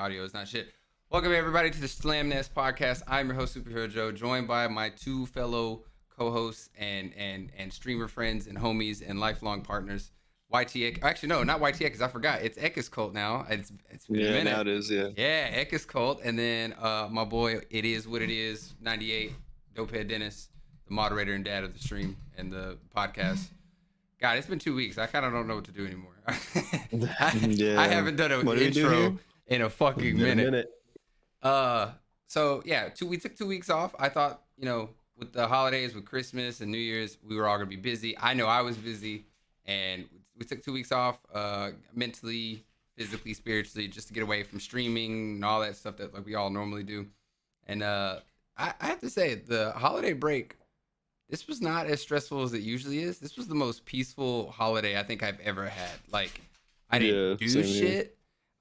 audio is not shit. Welcome everybody to the Slam Nest podcast. I'm your host Superhero Joe, joined by my two fellow co-hosts and streamer friends and homies and lifelong partners. YT, actually no, not YT, because I forgot. It's Ekis Cult now. It's been a minute. Now it is, yeah. Yeah, Ekis Cult, and then my boy, it is what it is. 98, Dopehead Dennis, the moderator and dad of the stream and the podcast. God, it's been 2 weeks. I kind of don't know what to do anymore. I haven't done an intro in a fucking minute. So yeah, we took 2 weeks off. I thought, with the holidays, with Christmas and New Year's, we were all gonna be busy. I know I was busy, and we took 2 weeks off, mentally, physically, spiritually, just to get away from streaming and all that stuff that like we all normally do. And I have to say, the holiday break, this was not as stressful as it usually is. This was the most peaceful holiday I think I've ever had. Like, I didn't do shit. Here.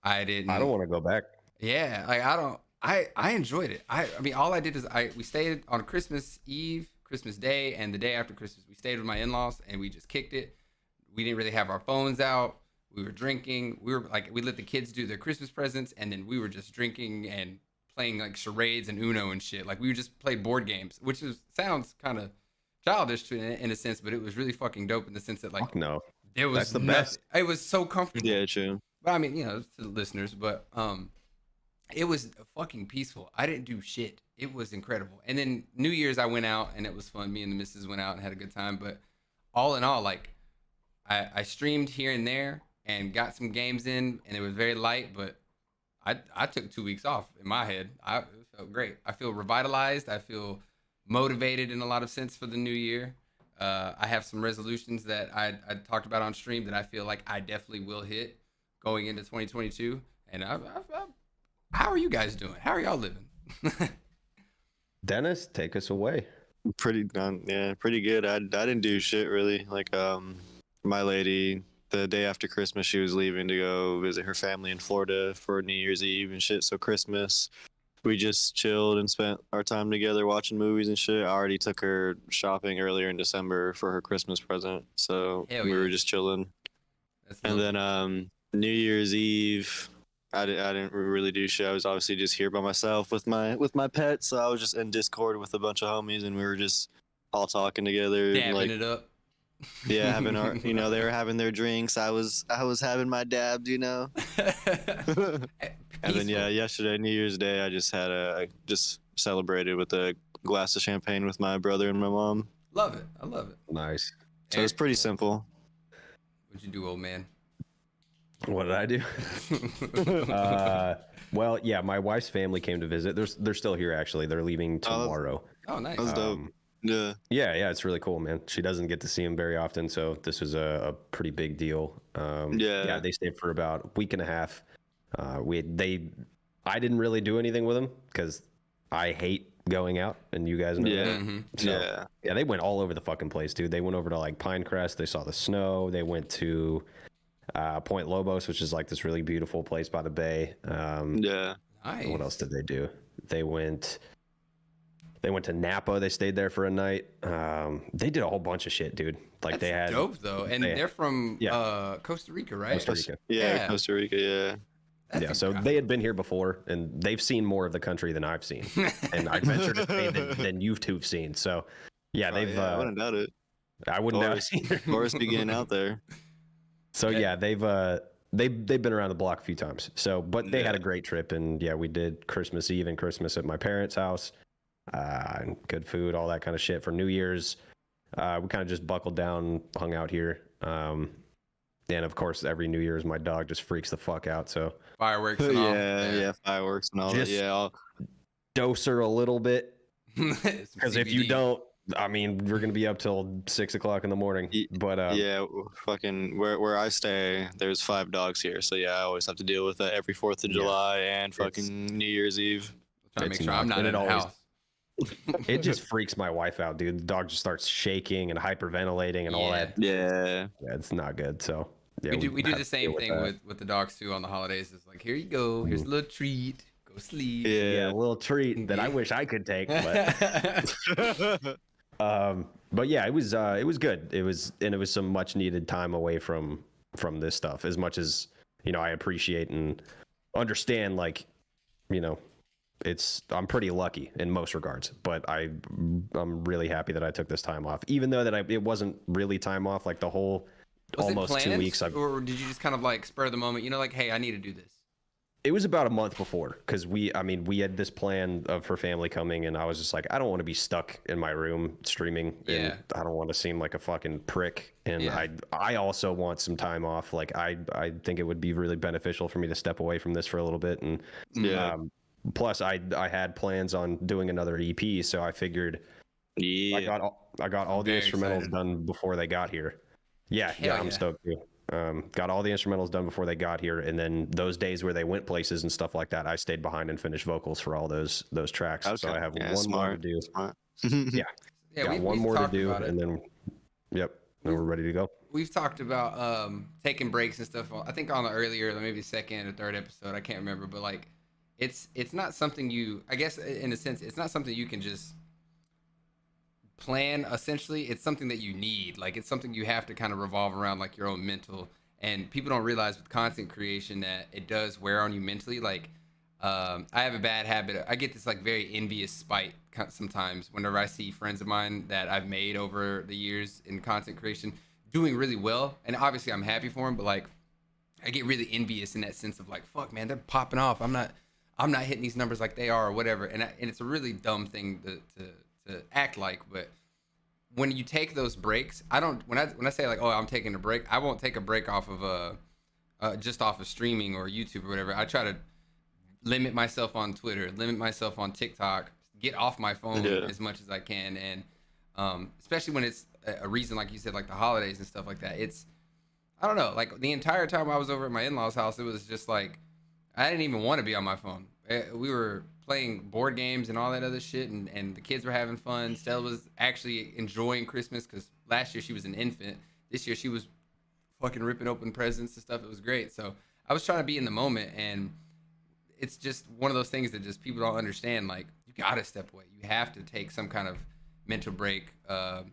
I don't want to go back. Yeah, like I enjoyed it. I mean, all I did is we stayed on Christmas Eve, Christmas Day, and the day after Christmas. We stayed with my in-laws and we just kicked it. We didn't really have our phones out. We were drinking. We let the kids do their Christmas presents, and then we were just drinking and playing like charades and Uno and shit. Like we just played board games, which sounds kind of childish in a sense, but it was really fucking dope in the sense that like no, it was that's the best. It was so comfortable. Yeah, true. But I mean, to the listeners, but it was fucking peaceful. I didn't do shit. It was incredible. And then New Year's I went out and it was fun. Me and the missus went out and had a good time. But all in all, like I streamed here and there and got some games in, and it was very light. But I took 2 weeks off in my head. It felt great. I feel revitalized. I feel motivated in a lot of sense for the new year. I have some resolutions that I talked about on stream that I feel like I definitely will hit going into 2022. And how are you guys doing? How are y'all living? Dennis, take us away. Pretty good. I didn't do shit really. Like my lady, the day after Christmas, she was leaving to go visit her family in Florida for New Year's Eve and shit. So Christmas, we just chilled and spent our time together watching movies and shit. I already took her shopping earlier in December for her Christmas present, so we were just chilling. And then New Year's Eve, I didn't really do shit. I was obviously just here by myself with my pet, so I was just in Discord with a bunch of homies, and we were just all talking together, dabbing it up. Yeah, having our, they were having their drinks. I was having my dabs, And then yesterday, New Year's Day, I just celebrated with a glass of champagne with my brother and my mom. Love it. I love it. Nice. So it's pretty simple. What'd you do, old man? What did I do? Well, yeah, my wife's family came to visit. They're still here actually. They're leaving tomorrow. Oh, nice. That's dope. Yeah, it's really cool, man. She doesn't get to see him very often, so this was a pretty big deal. They stayed for about a week and a half. I didn't really do anything with them because I hate going out, and you guys know that. Mm-hmm. So, yeah, they went all over the fucking place, dude. They went over to like Pinecrest. They saw the snow. They went to Point Lobos, which is like this really beautiful place by the bay. Nice. What else did they do? They went to Napa. They stayed there for a night. They did a whole bunch of shit, dude. Like That's they had dope though, and they're from Costa Rica, right? Costa Rica. Yeah, Costa Rica. Yeah. So they had been here before, and they've seen more of the country than I've seen, and I venture to say than you two have seen. So, I wouldn't doubt it. I wouldn't doubt it either. Forrest began out there. So they've been around the block a few times. So, but they had a great trip, and we did Christmas Eve and Christmas at my parents' house, and good food, all that kind of shit. For New Year's, we kind of just buckled down, hung out here. And of course, every New Year's, my dog just freaks the fuck out. So fireworks and all. Yeah, fireworks and all that. Yeah, I'll dose her a little bit. Because if you don't, I mean, we're gonna be up till 6 o'clock in the morning. But fucking where I stay, there's 5 dogs here. So I always have to deal with that every 4th of July and fucking New Year's Eve. Trying to make sure I'm not in the house. It just freaks my wife out, dude. The dog just starts shaking and hyperventilating and all that. Yeah, it's not good. So we do the same thing with the dogs too on the holidays. It's like, here you go, here's a little treat, go sleep. Yeah, a little treat that I wish I could take. But yeah, it was good. It was some much needed time away from this stuff. As much as I appreciate and understand, like, you know, I'm pretty lucky in most regards, but I'm really happy that I took this time off, even though that it wasn't really time off, like the whole Was it almost planned, 2 weeks. or did you just kind of like spur of the moment? You know, like, hey, I need to do this. It was about a month before, because we had this plan of her family coming, and I was just like, I don't want to be stuck in my room streaming, and I don't want to seem like a fucking prick. And I also want some time off. Like I think it would be really beneficial for me to step away from this for a little bit. And plus I had plans on doing another EP, so I figured I got all the instrumentals done before they got here. I'm stoked too. Got all the instrumentals done before they got here, and then those days where they went places and stuff like that, I stayed behind and finished vocals for all those tracks. So I have one more to do. Got one more to do, and then then we're ready to go. We've talked about taking breaks and stuff. I think on the earlier, maybe second or third episode, I can't remember, but like it's not something you, I guess in a sense, it's not something you can just plan. Essentially, it's something that you need. Like it's something you have to kind of revolve around, like your own mental. And people don't realize with content creation that it does wear on you mentally. Like I have a bad habit. I get this like very envious spite sometimes whenever I see friends of mine that I've made over the years in content creation doing really well, and obviously I'm happy for them, but like I get really envious in that sense of like, fuck man, they're popping off. I'm not hitting these numbers like they are or whatever. And it's a really dumb thing to act like. But when you take those breaks, when I say like, oh, I'm taking a break, I won't take a break off of just off of streaming or YouTube or whatever. I try to limit myself on Twitter, limit myself on TikTok, get off my phone as much as I can. And especially when it's a reason, like you said, like the holidays and stuff like that, I don't know, like the entire time I was over at my in-laws house, it was just like, I didn't even want to be on my phone. We were playing board games and all that other shit, and the kids were having fun. Stella was actually enjoying Christmas because last year she was an infant. This year she was fucking ripping open presents and stuff. It was great. So I was trying to be in the moment, and it's just one of those things that just people don't understand. Like, you gotta step away. You have to take some kind of mental break,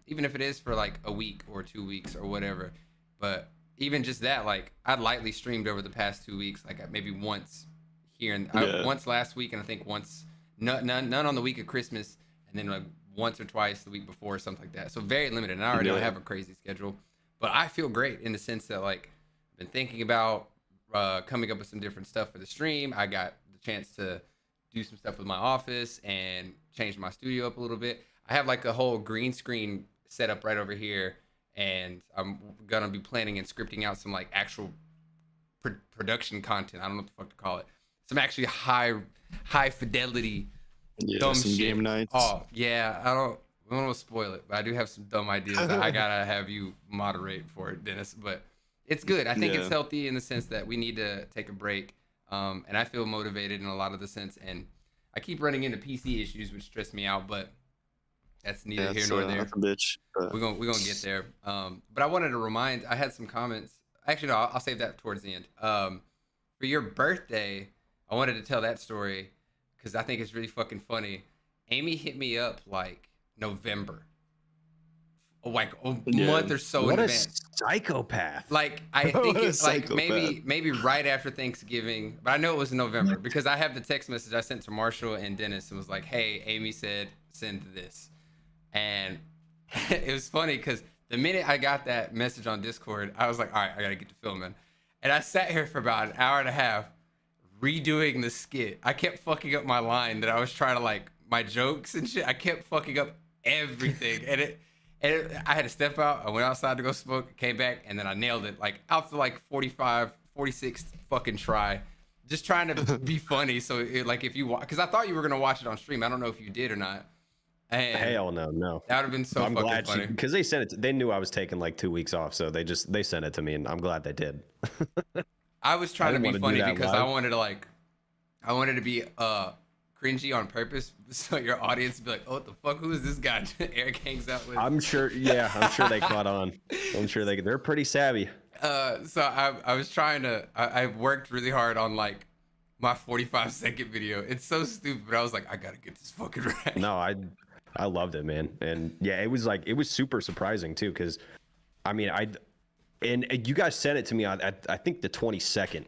even if it is for like a week or 2 weeks or whatever. But even just that, like I lightly streamed over the past 2 weeks, like maybe once here and once last week, and I think once none on the week of Christmas, and then like once or twice the week before or something like that. So very limited, and I already don't have a crazy schedule, but I feel great in the sense that like I've been thinking about coming up with some different stuff for the stream. I got the chance to do some stuff with my office and change my studio up a little bit. I have like a whole green screen set up right over here, and I'm gonna be planning and scripting out some like actual production content. I don't know what the fuck to call it. Some actually high fidelity dumb some shit. Game nights. Oh yeah, I don't want to spoil it, but I do have some dumb ideas that I gotta have you moderate for it, Dennis. But it's good. I think it's healthy in the sense that we need to take a break, and I feel motivated in a lot of the sense. And I keep running into PC issues, which stress me out, but that's neither here nor there. That's a bitch. We're gonna get there. But I wanted to remind. I had some comments. Actually, no, I'll save that towards the end. For your birthday, I wanted to tell that story because I think it's really fucking funny. Amy hit me up like November, like a month or so in advance. What a psychopath! Like I think it's like maybe right after Thanksgiving, but I know it was in November because I have the text message I sent to Marshall and Dennis and was like, "Hey, Amy said send this," and it was funny because the minute I got that message on Discord, I was like, "All right, I gotta get to filming," and I sat here for about an hour and a half redoing the skit. I kept fucking up my line that I was trying to like my jokes and shit. I kept fucking up everything, and I had to step out. I went outside to go smoke, came back, and then I nailed it. Like out to like 45, 46 fucking try, just trying to be funny. So like if you watch, because I thought you were gonna watch it on stream. I don't know if you did or not. And hell no. That would have been so fucking funny. Because they sent it. They knew I was taking like 2 weeks off, so they sent it to me, and I'm glad they did. I was trying to be funny because I wanted to be cringy on purpose, so your audience would be like, "Oh, what the fuck? Who is this guy Eric hangs out with?" I'm sure they caught on. I'm sure they're pretty savvy. So I was trying to. I worked really hard on like my 45-second video. It's so stupid, but I was like, I gotta get this fucking right. No, I loved it, man, and yeah, it was super surprising too, because I mean and you guys sent it to me on I think the 22nd,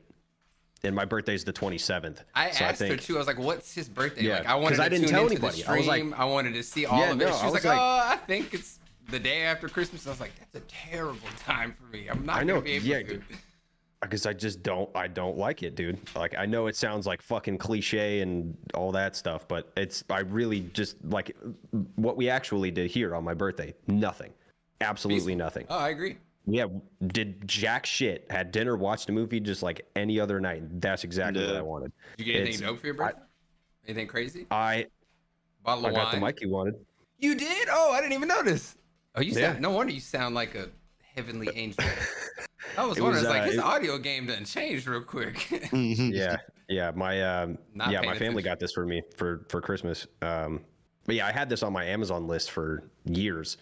and my birthday's the 27th. I so asked her too. I was like, "What's his birthday?" Yeah, Like, I wanted to I didn't tune tell into anybody. the stream. I wanted to see all of it. no, She I was was like, like- "Oh, I think it's the day after Christmas." I was like, "That's a terrible time for me. I'm not gonna be able to." Because I don't like it, dude. Like, I know it sounds like fucking cliche and all that stuff, but I really just like what we actually did here on my birthday. Nothing. Absolutely nothing. Oh, I agree. Yeah, did jack shit. Had dinner, watched a movie just like any other night. That's exactly what I wanted. Did you get anything dope for your birthday? Anything crazy? I Bottle of wine? got the mic you wanted. You did? Oh, I didn't even notice. Oh, you Yeah. sound. No wonder you sound like a heavenly angel. I was wondering, like, his audio game done changed real quick. yeah, my my family got this for me for Christmas. But yeah, I had this on my Amazon list for years,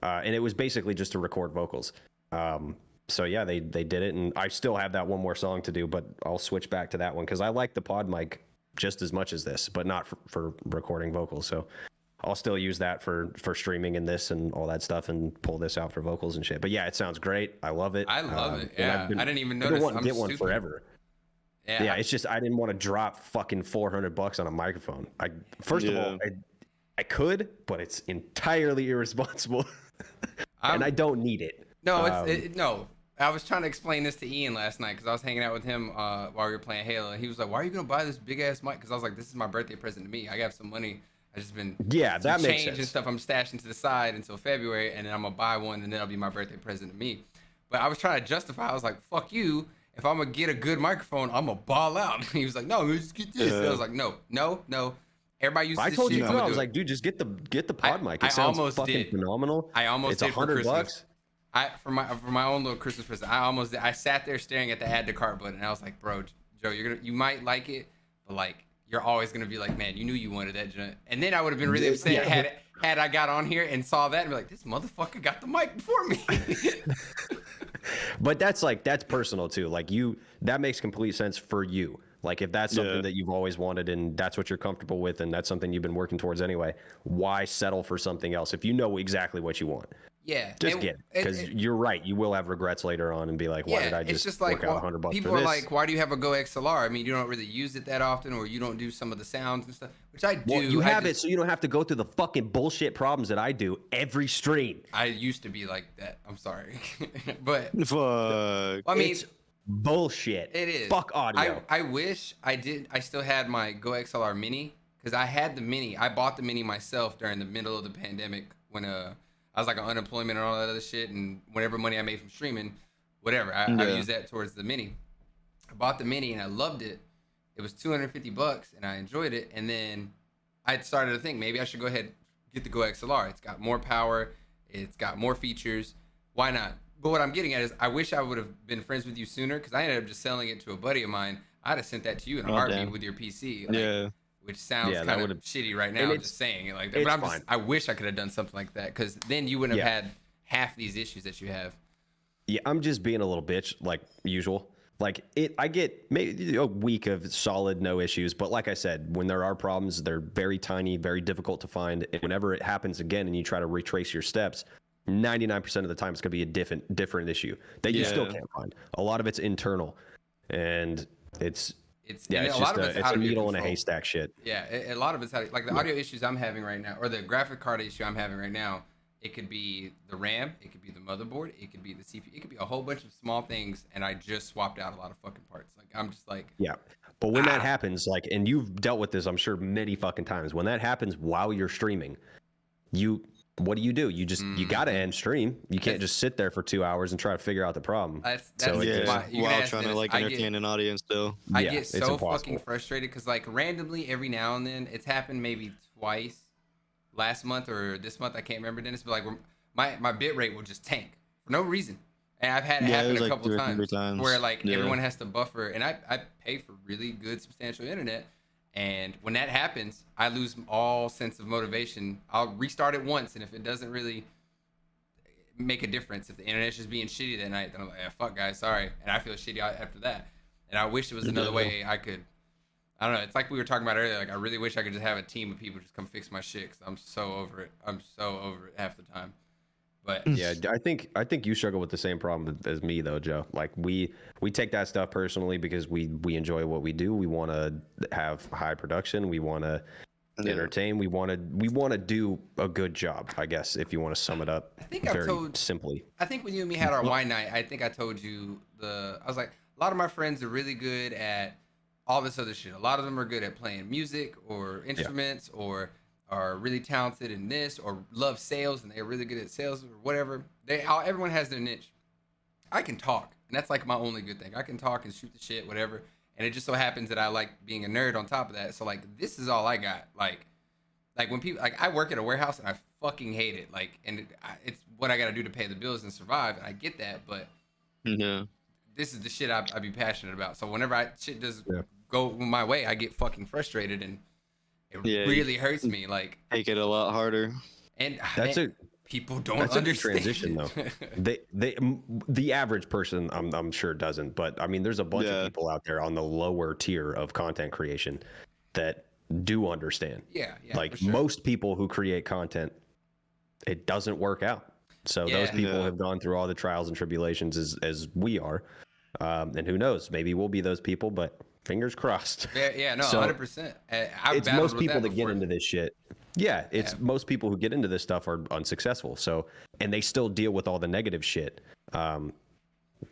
and it was basically just to record vocals. So yeah, they did it, and I still have that one more song to do, but I'll switch back to that one because I like the pod mic just as much as this, but not for recording vocals. So I'll still use that for streaming and this and all that stuff, and pull this out for vocals and shit. But yeah, it sounds great. I love it. I love it. Yeah, I didn't even notice. I've been wanting to get one forever. Yeah, it's just I didn't want to drop fucking $400 on a microphone. First of all, I could, but it's entirely irresponsible, and I don't need it. No, no. I was trying to explain this to Ian last night because I was hanging out with him while we were playing Halo, and he was like, "Why are you gonna buy this big ass mic?" Because I was like, "This is my birthday present to me. I got some money. I just been that makes change sense. and stuff. I'm stashing to the side until February, and then I'm gonna buy one, and then it'll be my birthday present to me." But I was trying to justify. I was like, "Fuck you. If I'm gonna get a good microphone, I'm gonna ball out." He was like, "No, just get this." I was like, "No. Everybody uses I this told shit. you too. I was like, "Dude, just get the pod mic. It sounds fucking phenomenal." I almost it's did for Christmas. $100. For my own little Christmas present, I sat there staring at the add to cart button, and I was like, "Bro, Joe, you might like it, but like you're always gonna be like, man, you knew you wanted that joint." And then I would have been really upset had I got on here and saw that and be like, "This motherfucker got the mic before me." But that's personal too. Like that makes complete sense for you. Like if that's something that you've always wanted and that's what you're comfortable with and that's something you've been working towards anyway, why settle for something else if you know exactly what you want? Yeah, just get it because you're right. You will have regrets later on and be like, "Why did I just work out $100 people for this?" Are like, "Why do you have a Go XLR?" I mean, you don't really use it that often, or you don't do some of the sounds and stuff, which I do. Well, you have it so you don't have to go through the fucking bullshit problems that I do every stream. I used to be like that. I'm sorry, but fuck. I mean, it's bullshit. It is. Fuck audio. I wish I still had my Go XLR Mini because I had the Mini. I bought the Mini myself during the middle of the pandemic when I was like on unemployment and all that other shit, and whatever money I made from streaming, whatever, I used that towards the Mini. I bought the Mini and I loved it. It was $250 and I enjoyed it. And then I started to think maybe I should go ahead and get the Go XLR. It's got more power. It's got more features. Why not? But what I'm getting at is I wish I would have been friends with you sooner because I ended up just selling it to a buddy of mine. I'd have sent that to you in a heartbeat with your PC. Like, which sounds kind of shitty right now. I'm just saying it like that. But I wish I could have done something like that because then you wouldn't have had half these issues that you have. Yeah, I'm just being a little bitch like usual. Like I get maybe a week of solid no issues, but like I said, when there are problems, they're very tiny, very difficult to find. And whenever it happens again and you try to retrace your steps, 99% of the time it's going to be a different issue that you still can't find. A lot of it's internal, and it's a needle in a haystack shit. Yeah, a lot of it's like the audio issues I'm having right now, or the graphic card issue I'm having right now. It could be the RAM, it could be the motherboard, it could be the CPU, it could be a whole bunch of small things, and I just swapped out a lot of fucking parts. Like I'm just like, But when that happens, like, and you've dealt with this, I'm sure many fucking times. When that happens while you're streaming, what do? You just you gotta end stream. You can't just sit there for 2 hours and try to figure out the problem. While trying to like entertain an audience still. I get so fucking frustrated because like randomly every now and then it's happened maybe twice last month or this month, I can't remember, Dennis, but like my bit rate will just tank for no reason. And I've had it happen a couple times where like everyone has to buffer, and I pay for really good substantial internet. And when that happens, I lose all sense of motivation. I'll restart it once, and if it doesn't really make a difference, if the internet's just being shitty that night, then I'm like, fuck guys, sorry. And I feel shitty after that. And I wish there was another way I could, I don't know. It's like we were talking about earlier. Like I really wish I could just have a team of people just come fix my shit. Cause I'm so over it. I'm so over it half the time. But Yeah, I think you struggle with the same problem as me though, Joe. Like we take that stuff personally because we enjoy what we do. We want to have high production. We want to entertain. We want to do a good job, I guess, if you want to sum it up I think very simply. I think when you and me had our wine night, I think I told you I was like, a lot of my friends are really good at all this other shit. A lot of them are good at playing music or instruments or are really talented in this or love sales and they're really good at sales or whatever. Everyone has their niche. I can talk, and that's like my only good thing. I can talk and shoot the shit, whatever. And it just so happens that I like being a nerd on top of that. So like, this is all I got. Like when people I work at a warehouse and I fucking hate it. Like, and it's what I got to do to pay the bills and survive. And I get that, but this is the shit I be passionate about. So whenever shit does go my way, I get fucking frustrated and it really hurts me. Like, take it a lot harder. And that's people don't that's understand. A transition though. The average person I'm sure doesn't, but I mean there's a bunch of people out there on the lower tier of content creation that do understand. Yeah, like most people who create content, it doesn't work out. So those people have gone through all the trials and tribulations as we are. And who knows, maybe we'll be those people, but fingers crossed. Yeah, no, 100%. It's most people that get into this shit. Yeah, it's most people who get into this stuff are unsuccessful. So, and they still deal with all the negative shit.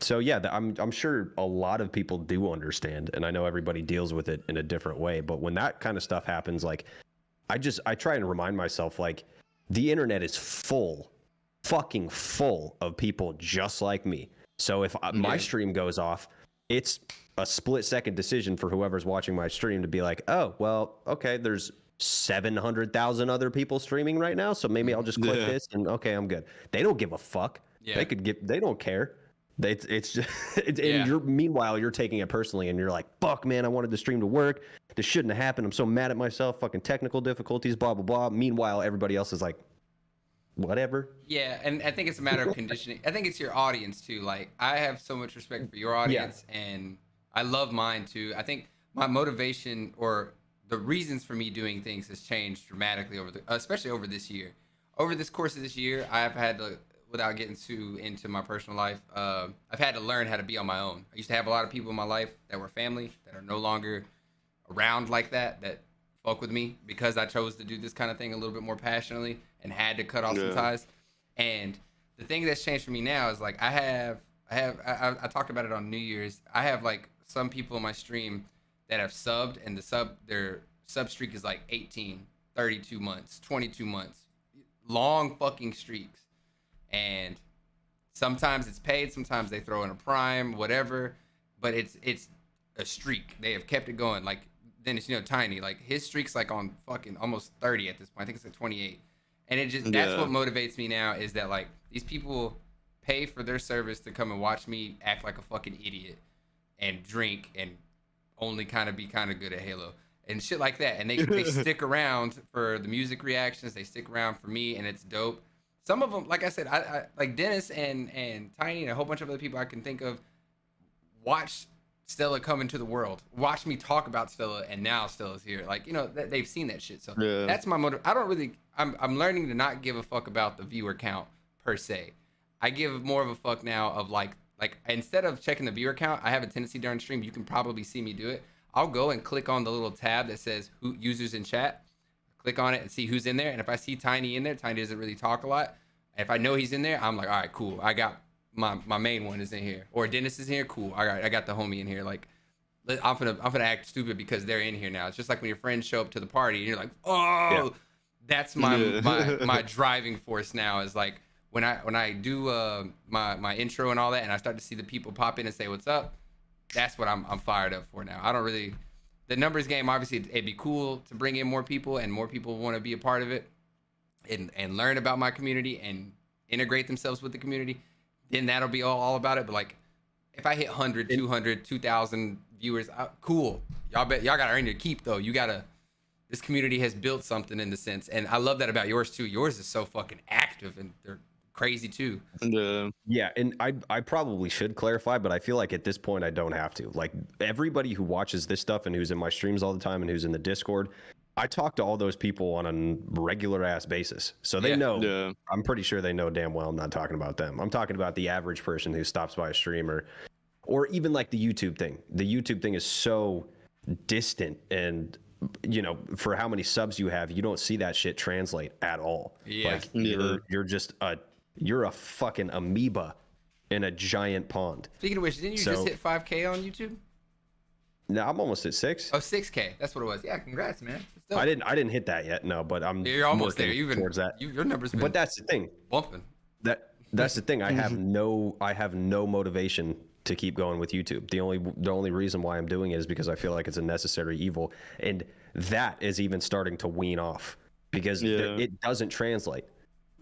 So yeah, I'm sure a lot of people do understand, and I know everybody deals with it in a different way. But when that kind of stuff happens, like, I try and remind myself, like, the internet is fucking full of people just like me. So if my stream goes off, it's a split-second decision for whoever's watching my stream to be like, oh, well, okay, there's 700,000 other people streaming right now, so maybe I'll just click this and okay, I'm good. They don't give a fuck. They don't care. It's just and meanwhile you're taking it personally and you're like, fuck man, I wanted the stream to work. This shouldn't have happened. I'm so mad at myself. Fucking technical difficulties, blah blah blah. Meanwhile, everybody else is like, whatever. Yeah, and I think it's a matter of conditioning. I think it's your audience too. Like, I have so much respect for your audience and I love mine too. I think my motivation or the reasons for me doing things has changed dramatically especially over this year. Over this course of this year, I've had to, without getting too into my personal life, I've had to learn how to be on my own. I used to have a lot of people in my life that were family that are no longer around like that fuck with me because I chose to do this kind of thing a little bit more passionately and had to cut off some ties. And the thing that's changed for me now is like I talked about it on New Year's. I have like some people in my stream that have subbed and their sub streak is like 18, 32 months, 22 months. Long fucking streaks. And sometimes it's paid, sometimes they throw in a prime, whatever, but it's a streak. They have kept it going. Like Dennis, Tiny, like his streak's like on fucking almost 30 at this point. I think it's like 28. And it just that's what motivates me now is that like these people pay for their service to come and watch me act like a fucking idiot and drink and only be kind of good at Halo and shit like that. And they stick around for the music reactions. They stick around for me, and it's dope. Some of them, like I said, I like Dennis and Tiny and a whole bunch of other people I can think of watch Stella come into the world. Watch me talk about Stella, and now Stella's here. Like, they've seen that shit. So that's my motive. I'm learning to not give a fuck about the viewer count per se. I give more of a fuck now of like instead of checking the viewer count, I have a tendency during stream, you can probably see me do it. I'll go and click on the little tab that says who users in chat. Click on it and see who's in there. And if I see Tiny in there, Tiny doesn't really talk a lot. And if I know he's in there, I'm like, all right, cool. I got my main one is in here. Or Dennis is in here, cool. All right, I got the homie in here. Like, I'm gonna act stupid because they're in here now. It's just like when your friends show up to the party and you're like, oh, that's my driving force now. Is like when I do my intro and all that, and I start to see the people pop in and say what's up. That's what I'm fired up for now. I don't really. The numbers game, obviously, it'd be cool to bring in more people and more people want to be a part of it and learn about my community and integrate themselves with the community. Then that'll be all about it. But like, if I hit 100, 200, 2,000 viewers, cool. Y'all got to earn your keep though. This community has built something in the sense. And I love that about yours too. Yours is so fucking active and they're crazy too. Yeah, and I probably should clarify, but I feel like at this point I don't have to. Like everybody who watches this stuff and who's in my streams all the time and who's in the Discord, I talk to all those people on a regular ass basis. So they know, Yeah. I'm pretty sure they know damn well I'm not talking about them. I'm talking about the average person who stops by a stream or even like the YouTube thing. The YouTube thing is so distant, and for how many subs you have, you don't see that shit translate at all. Yeah. Like Yeah. you're a fucking amoeba in a giant pond. Speaking of which, didn't you just hit 5K on YouTube? Now I'm almost at 6. Oh, 6K. That's what it was. Yeah, congrats, man. I didn't hit that yet. No, but I'm You're almost there. working You've been towards that. your numbers been But that's the thing. bumping. That's the thing. I have no motivation to keep going with YouTube. The only reason why I'm doing it is because I feel like it's a necessary evil, and that is even starting to wean off because it doesn't translate.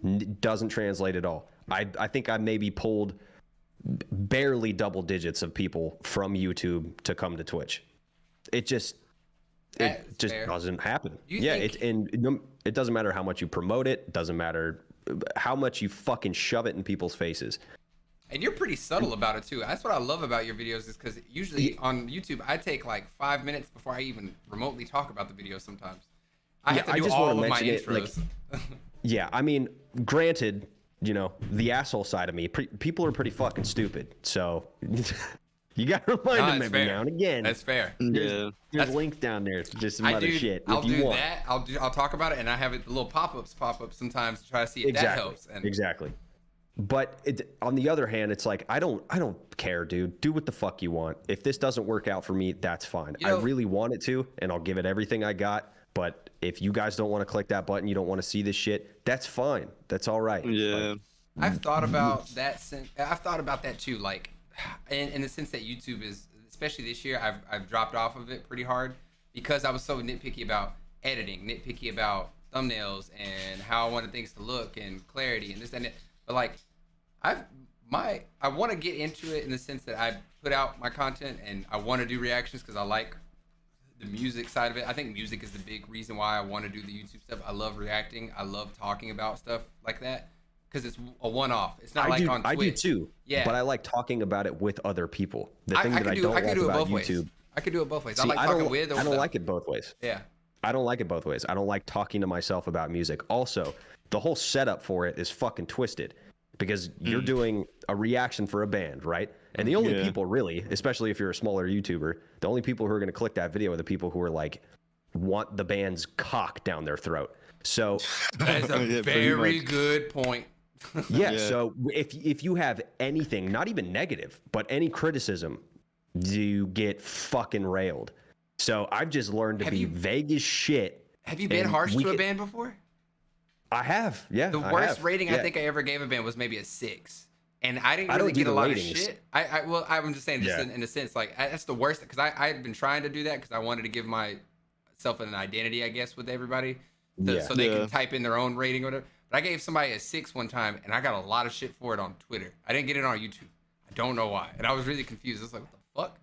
It doesn't translate at all. I think I maybe pulled barely double digits of people from YouTube to come to Twitch. It just doesn't happen. It doesn't matter how much you promote it. It doesn't matter how much you fucking shove it in people's faces. And you're pretty subtle about it too. That's what I love about your videos, is because usually on YouTube I take like 5 minutes before I even remotely talk about the video. Sometimes I have to do all of my intros. Yeah, I mean, granted, the asshole side of me, people are pretty fucking stupid. So you got to remind them every now and again. That's fair. There's links down there. It's just some other shit. I'll do that. I'll talk about it, and I have the little pop-ups pop up sometimes to try to see if that helps. Exactly. But on the other hand, it's like I don't care, dude. Do what the fuck you want. If this doesn't work out for me, that's fine. I really want it to, and I'll give it everything I got. But if you guys don't want to click that button, you don't want to see this shit, that's fine. That's all right. Yeah. I've thought about that. I've thought about that too. Like, in the sense that YouTube is, especially this year, I've dropped off of it pretty hard because I was so nitpicky about editing, nitpicky about thumbnails and how I wanted things to look and clarity and this and that. But like, I want to get into it in the sense that I put out my content and I want to do reactions because I like the music side of it. I think music is the big reason why I want to do the YouTube stuff. I love reacting. I love talking about stuff like that because it's a one-off. It's not on Twitch. I do too. Yeah. But I like talking about it with other people. The thing that I don't like about YouTube. I could do it both ways. See, I like talking with. I don't like it both ways. Yeah. I don't like it both ways. I don't like talking to myself about music. Also, the whole setup for it is fucking twisted because you're doing a reaction for a band, right? And the only people really, especially if you're a smaller YouTuber, the only people who are going to click that video are the people who are like, want the band's cock down their throat. So that's a very good point. Yeah. So if you have anything, not even negative, but any criticism, you get fucking railed. So I've just learned to be vague as shit. Have you been harsh to a band before? I have. Yeah. The worst rating I think I ever gave a band was maybe a 6. And I didn't really get a lot of shit. I'm just saying, in a sense, like that's the worst because I've been trying to do that because I wanted to give myself an identity, I guess, with everybody, so they can type in their own rating or whatever. But I gave somebody a 6 one time, and I got a lot of shit for it on Twitter. I didn't get it on YouTube. I don't know why, and I was really confused. I was like, what the fuck?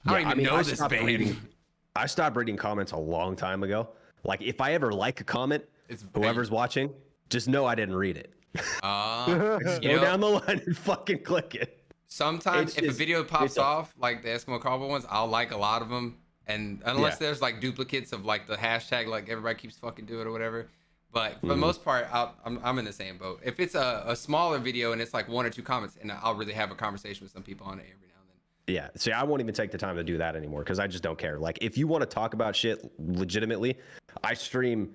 I don't even know this band. I stopped reading comments a long time ago. Like if I ever like a comment, whoever's watching, just know I didn't read it. Just go down the line and fucking click it. Sometimes if a video pops off, like the Eskimo Cowboy ones, I'll like a lot of them, and unless there's like duplicates of like the hashtag, like everybody keeps fucking doing it or whatever. But for the most part, I'm in the same boat. If it's a smaller video and it's like 1 or 2 comments, and I'll really have a conversation with some people on it every now and then. Yeah, see, I won't even take the time to do that anymore because I just don't care. Like, if you want to talk about shit legitimately, I stream.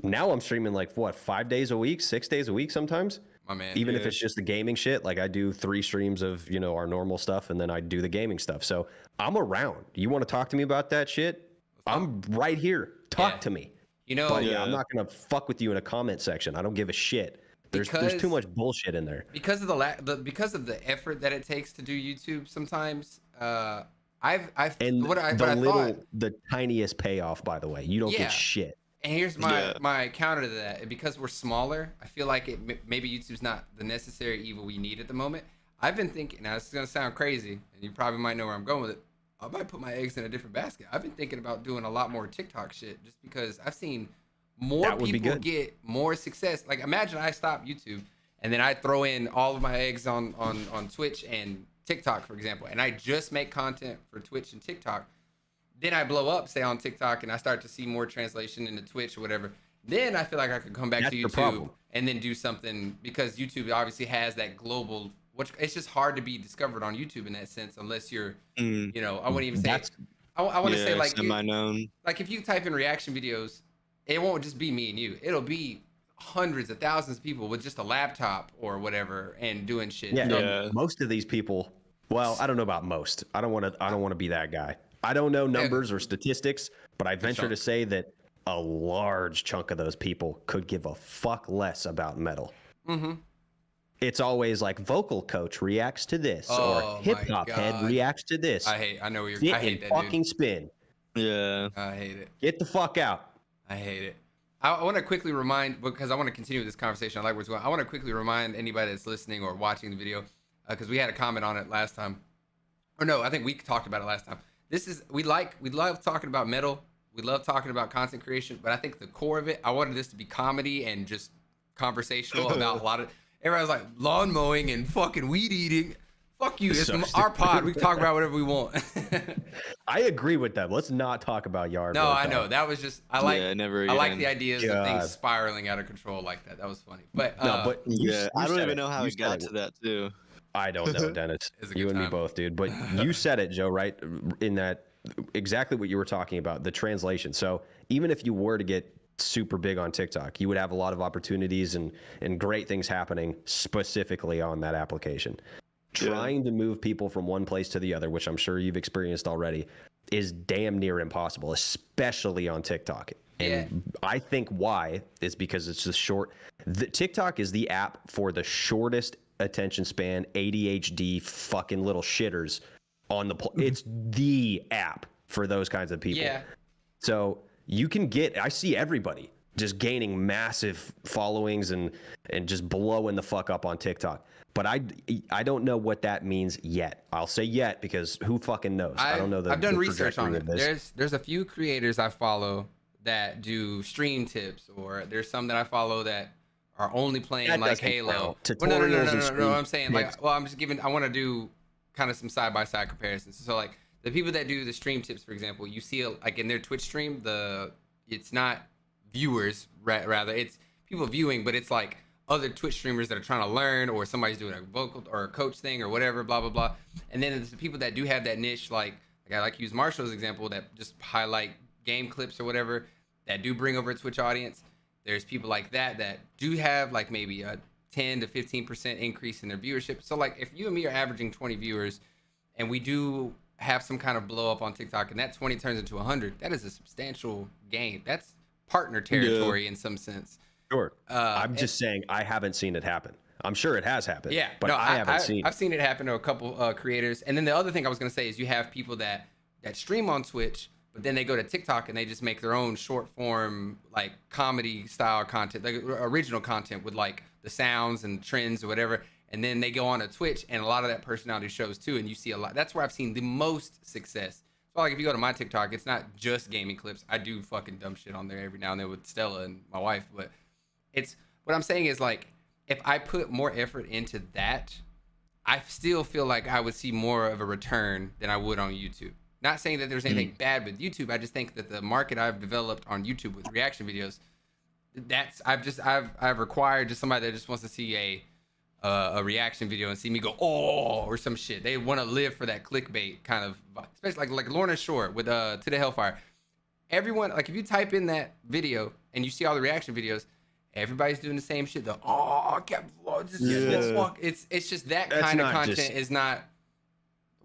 Now I'm streaming like 5 days a week, 6 days a week sometimes. My man. Even if it's just the gaming shit, like I do 3 streams of our normal stuff, and then I do the gaming stuff. So I'm around. You want to talk to me about that shit? I'm right here. Talk to me. But I'm not gonna fuck with you in a comment section. I don't give a shit. There's too much bullshit in there. Because of the effort that it takes to do YouTube sometimes. The tiniest payoff, by the way. You don't get shit. And here's my counter to that. Because we're smaller, I feel like maybe YouTube's not the necessary evil we need at the moment. I've been thinking, now this is going to sound crazy, and you probably might know where I'm going with it. I might put my eggs in a different basket. I've been thinking about doing a lot more TikTok shit just because I've seen more people get more success. Like imagine I stop YouTube and then I throw in all of my eggs on Twitch and TikTok, for example, and I just make content for Twitch and TikTok. then I blow up, say on TikTok, and I start to see more translation into Twitch or whatever. Then I feel like I could come back That's to the YouTube problem. and then do something, because YouTube obviously has that global. Which it's just hard to be discovered on YouTube in that sense, unless you're, Mm, you know, I wouldn't even say. That's I want to say like semi-known. like if you type in reaction videos, it won't just be me and you. It'll be hundreds of thousands of people with just a laptop or whatever and doing shit. yeah, So, and most of these people. Well, I don't know about most. I don't want to be that guy. I don't know numbers or statistics, but I venture to say that a large chunk of those people could give a fuck less about metal. mm-hmm. It's always like vocal coach reacts to this Oh, or hip hop my head God. reacts to this. I know where you're. Sit I hate and that, fucking dude. spin. Yeah. I hate it. Get the fuck out. I hate it. I want to quickly remind, because I want to continue this conversation. I like where it's going. I want to quickly remind anybody that's listening or watching the video, because we had a comment on it last time. Or no, I think we talked about it last time. We love talking about metal. We love talking about content creation, but I think the core of it, I wanted this to be comedy and just conversational about a lot of. Everybody's like lawn mowing and fucking weed eating. Fuck you. It's So our pod. We can talk about whatever we want. I agree with them. Let's not talk about yard. No, work, I know. dog. That was just I like again. the ideas of God. things spiraling out of control like that. That was funny. But No, but Yeah, I don't said even know how You it said got to that too. I don't know, Dennis. It's a good You and me time. both, dude. But you said it, Joe, right? In that exactly what you were talking about, the translation. So even if you were to get super big on TikTok, you would have a lot of opportunities and great things happening specifically on that application. Yeah. Trying to move people from one place to the other, which I'm sure you've experienced already, is damn near impossible, especially on TikTok. And I think why is because it's TikTok is the app for the shortest attention span, ADHD fucking little shitters on the it's the app for those kinds of people. yeah, So you can I see everybody just gaining massive followings and just blowing the fuck up on TikTok. But I don't know what that means yet. I'll say yet because who fucking knows? I don't know I've done the research on trajectory it. of this. There's a few creators I follow that do stream tips, or there's some that I follow that are only playing That like doesn't Halo. count. Well, Tutorials and no. stream I'm saying like, tips. well, I'm just giving. I want to do kind of some side by side comparisons. So like the people that do the stream tips, for example, you see like in their Twitch stream, it's not viewers, rather it's people viewing, but it's like other Twitch streamers that are trying to learn, or somebody's doing a vocal or a coach thing or whatever, blah blah blah. And then there's the people that do have that niche, like I like to use Marshall's example, that just highlight game clips or whatever, that do bring over a Twitch audience. There's people like that do have like maybe a 10 to 15% increase in their viewership. So like if you and me are averaging 20 viewers and we do have some kind of blow up on TikTok and that 20 turns into 100, that is a substantial gain. That's partner territory in some sense. Sure. I'm just saying I haven't seen it happen. I'm sure it has happened. Yeah, but no, I haven't seen. I've seen it happen to a couple creators. And then the other thing I was gonna say is you have people that stream on Twitch, but then they go to TikTok and they just make their own short form like comedy style content, like original content with like the sounds and trends or whatever. And then they go on to Twitch, and a lot of that personality shows too. And you see a lot. That's where I've seen the most success. So like if you go to my TikTok, it's not just gaming clips. I do fucking dumb shit on there every now and then with Stella and my wife, but it's what I'm saying is like if I put more effort into that, I still feel like I would see more of a return than I would on YouTube. Not saying that there's anything bad with YouTube. I just think that the market I've developed on YouTube with reaction videos, I've required just somebody that just wants to see a reaction video and see me go or some shit. They want to live for that clickbait kind of, especially like Lorna Shore with To the Hellfire. Everyone, like if you type in that video and you see all the reaction videos, everybody's doing the same shit. It's just that That's kind of not content just- is not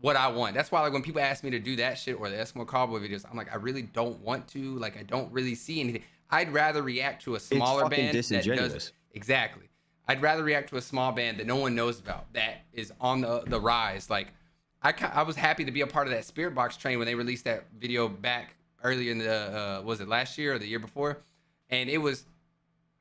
what I want. That's why like when people ask me to do that shit or the Eskimo Cowboy videos, I'm like, I really don't want to. Like I don't really see anything. I'd rather react to a smaller fucking band that disingenuous. does exactly. I'd rather react to a small band that no one knows about that is on the rise. Like I was happy to be a part of that Spirit Box train when they released that video back earlier in the was it last year or the year before, and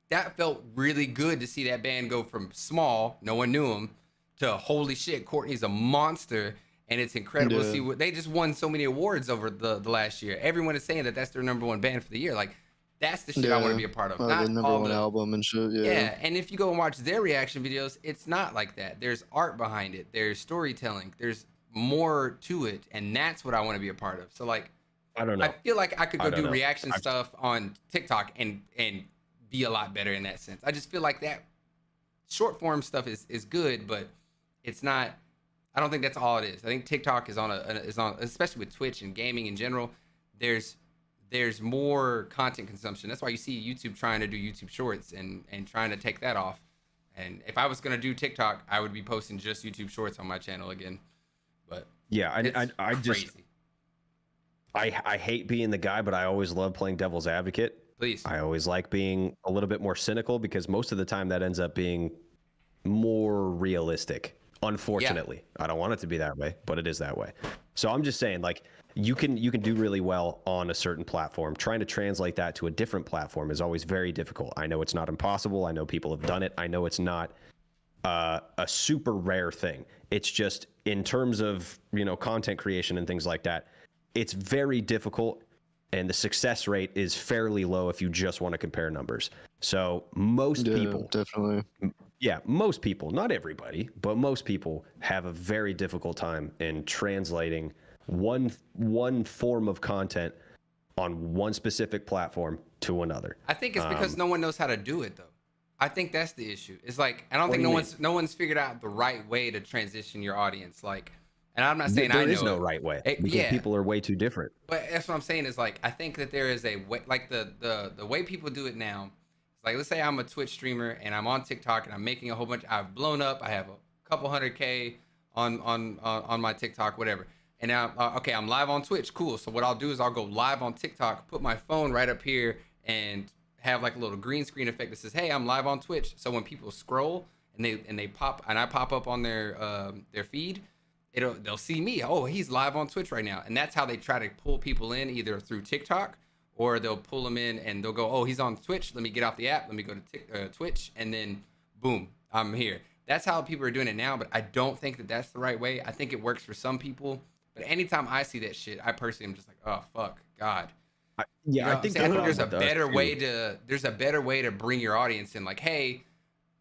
that felt really good to see that band go from small, no one knew them, to holy shit, Courtney's a monster. And it's incredible to see what they just won so many awards over the last year. Everyone is saying that that's their number one band for the year. Like that's the shit I want to be a part of. Not Not the number all one album and shit. yeah, and if you go and watch their reaction videos, it's not like that. There's art behind it. There's storytelling. There's more to it, and that's what I want to be a part of. So like, I don't know. I feel like I could go I don't do know. reaction stuff on TikTok and be a lot better in that sense. I just feel like that short form stuff is good, but it's not. I don't think that's all it is. I think TikTok is on especially with Twitch and gaming in general. There's more content consumption. That's why you see YouTube trying to do YouTube Shorts and trying to take that off. And if I was gonna do TikTok, I would be posting just YouTube Shorts on my channel again. But yeah, I just crazy. I hate being the guy, but I always love playing devil's advocate. Please. I always like being a little bit more cynical because most of the time that ends up being more realistic. Unfortunately, I don't want it to be that way, but it is that way. So I'm just saying, like, you can do really well on a certain platform. Trying to translate that to a different platform is always very difficult. I know it's not impossible. I know people have done it. I know it's not a super rare thing. It's just in terms of, you know, content creation and things like that, it's very difficult, and the success rate is fairly low if you just want to compare numbers. So most people, definitely. yeah, most people, not everybody, but most people have a very difficult time in translating one form of content on one specific platform to another. I think it's because no one knows how to do it though. I think that's the issue. It's like I don't think no one's figured out the right way to transition your audience. Like, and I'm not saying there is no right way because people are way too different. But that's what I'm saying is like I think that there is a way, like the way people do it now. It's like let's say I'm a Twitch streamer and I'm on TikTok and I'm making a whole bunch. I've blown up. I have a couple 100K on my TikTok, whatever. And now, okay, I'm live on Twitch. Cool. So what I'll do is I'll go live on TikTok, put my phone right up here, and have like a little green screen effect that says, "Hey, I'm live on Twitch." So when people scroll and they pop and I pop up on their feed, they'll see me. Oh, he's live on Twitch right now, and that's how they try to pull people in either through TikTok or they'll pull them in and they'll go, "Oh, he's on Twitch. Let me get off the app. Let me go to Twitch," and then boom, I'm here. That's how people are doing it now, but I don't think that that's the right way. I think it works for some people. But anytime I see that shit, I personally am just like, oh fuck, God. I think there's a better way to bring your audience in. Like, hey,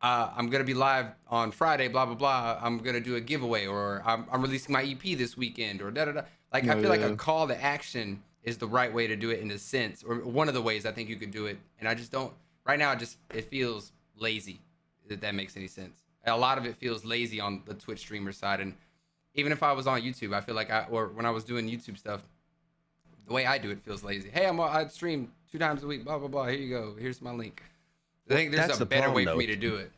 I'm gonna be live on Friday, blah blah blah. I'm gonna do a giveaway, or I'm releasing my EP this weekend, or da da da. Like, I feel like a call to action is the right way to do it in a sense, or one of the ways I think you could do it. And I just don't. Right now, it feels lazy. If that makes any sense. A lot of it feels lazy on the Twitch streamer side, and even if I was on YouTube, I feel like or when I was doing YouTube stuff, the way I do it feels lazy. Hey, I stream 2 times a week, blah, blah, blah. Here you go. Here's my link. I think there's a better way for me to do it.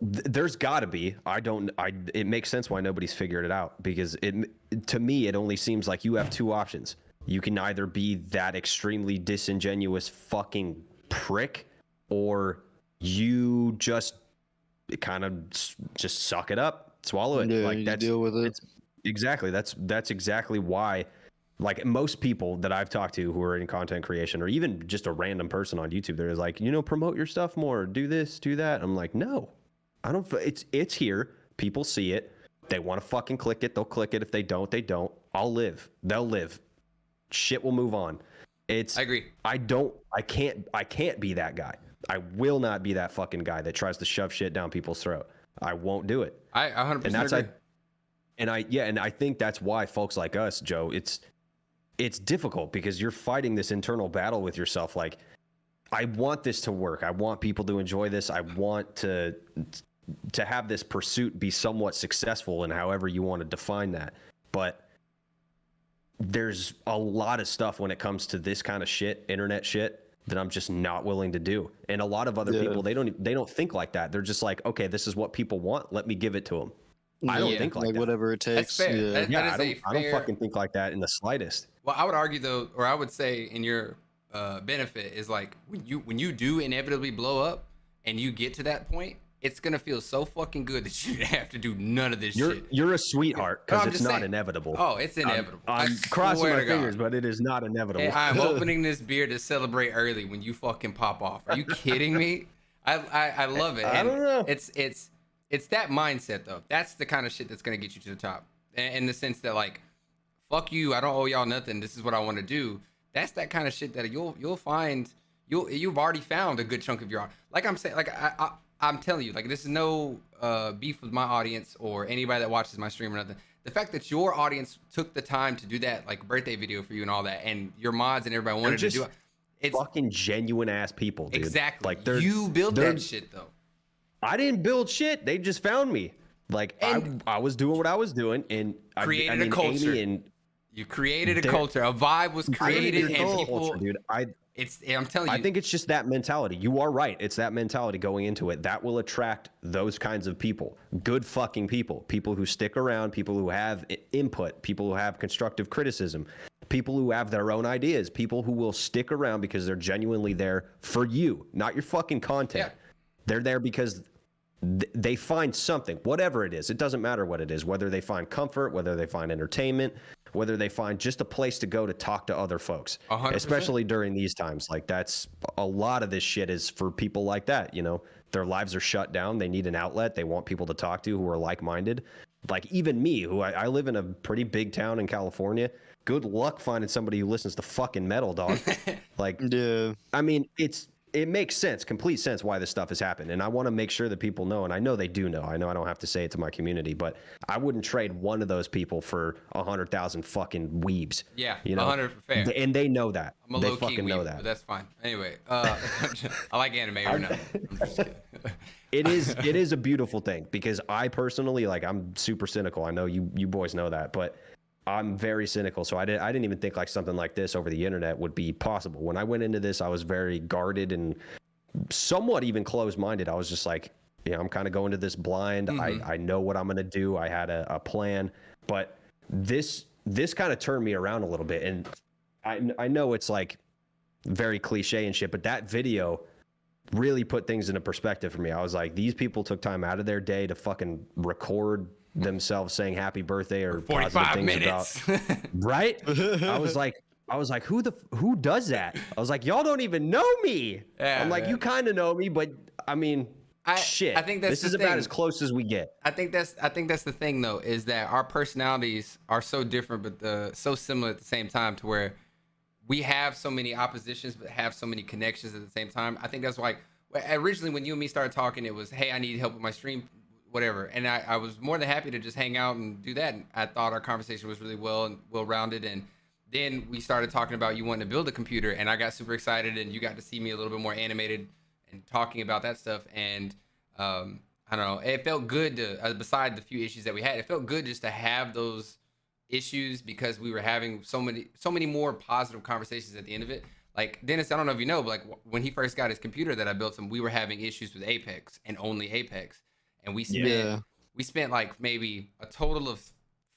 There's gotta be. It makes sense why nobody's figured it out because to me, it only seems like you have 2 options. You can either be that extremely disingenuous fucking prick or you just kind of just suck it up. Swallow it. Yeah, like that's deal with it. Exactly. That's exactly why. Like most people that I've talked to who are in content creation, or even just a random person on YouTube, they're like, promote your stuff more, do this, do that. I'm like, no, I don't. It's here. People see it. They want to fucking click it. They'll click it. If they don't, they don't. I'll live. They'll live. Shit will move on. I agree. I can't be that guy. I will not be that fucking guy that tries to shove shit down people's throat. I won't do it. I 100% agree. And I think that's why folks like us, Joe, it's difficult because you're fighting this internal battle with yourself. Like, I want this to work. I want people to enjoy this. I want to have this pursuit be somewhat successful in however you want to define that. But there's a lot of stuff when it comes to this kind of shit, internet shit, that I'm just not willing to do. And a lot of other people, they don't think like that. They're just like, okay, this is what people want. Let me give it to them. I don't think like that. Whatever it takes. That's fair. I don't fucking think like that in the slightest. Well, I would argue though, or I would say in your benefit is like when you do inevitably blow up and you get to that point, it's gonna feel so fucking good that you have to do none of this shit. You're a sweetheart because it's not inevitable. Oh, it's inevitable. I'm crossing my fingers, but it is not inevitable. Hey, I'm opening this beer to celebrate early when you fucking pop off. Are you kidding me? I love it. I don't know. It's that mindset though. That's the kind of shit that's gonna get you to the top. In the sense that like, fuck you, I don't owe y'all nothing. This is what I want to do. That's that kind of shit that you'll find. You've already found a good chunk of your. Like I'm saying, like I'm telling you, like this is no beef with my audience or anybody that watches my stream or nothing. the fact that your audience took the time to do that, like birthday video for you and all that, and your mods and everybody wanted to do it. It's fucking genuine ass people, dude. Exactly. Like you built that shit though. I didn't build shit. They just found me. Like I was doing what I was doing, and created a culture. You created a culture. A vibe was created, and people. Culture, dude. I'm telling you. I think it's just that mentality. You are right. It's that mentality going into it that will attract those kinds of people. Good fucking people. People who stick around. People who have input. People who have constructive criticism. People who have their own ideas. People who will stick around because they're genuinely there for you, not your fucking content. Yeah. They're there because they find something, whatever it is. It doesn't matter what it is, whether they find comfort, whether they find entertainment, whether they find just a place to go to talk to other folks, 100%. Especially during these times. Like that's a lot of this shit is for people like that. You know, their lives are shut down. They need an outlet. They want people to talk to who are like-minded. Like even me, who I live in a pretty big town in California. Good luck finding somebody who listens to fucking metal, dog. Like, yeah. I mean, it makes sense, complete sense why this stuff has happened. And I want to make sure that people know, and I know they do know. I know I don't have to say it to my community, but I wouldn't trade one of those people for 100,000 fucking weebs. Yeah, you know, 100 fair. And they know that. I'm a they low-key fucking weeb, know that. But that's fine. Anyway, I like anime right now. I'm just kidding. It is a beautiful thing because I personally, like, I'm super cynical. I know you boys know that, but I'm very cynical, so I didn't even think like something like this over the internet would be possible. When I went into this, I was very guarded and somewhat even closed-minded. I was just like, yeah, I'm kind of going to this blind. Mm-hmm. I know what I'm gonna do. I had a plan, but this kind of turned me around a little bit. And I know it's like very cliche and shit, but that video really put things into perspective for me. I was like, these people took time out of their day to fucking record themselves saying happy birthday or 45 minutes about, right? I was like, who does that? I was like, y'all don't even know me. Yeah, I'm like, man. You kind of know me, but I mean, shit. I think this is about as close as we get. I think that's the thing though, is that our personalities are so different, but so similar at the same time, to where we have so many oppositions, but have so many connections at the same time. I think that's why originally when you and me started talking, it was, hey, I need help with my stream, whatever. And I was more than happy to just hang out and do that. And I thought our conversation was really well-rounded. And then we started talking about you wanting to build a computer, and I got super excited, and you got to see me a little bit more animated and talking about that stuff. And I don't know, it felt good to, beside the few issues that we had, it felt good just to have those issues because we were having so many more positive conversations at the end of it. Like Dennis, I don't know if you know, but like when he first got his computer that I built him, we were having issues with Apex and only Apex. And we spent like maybe a total of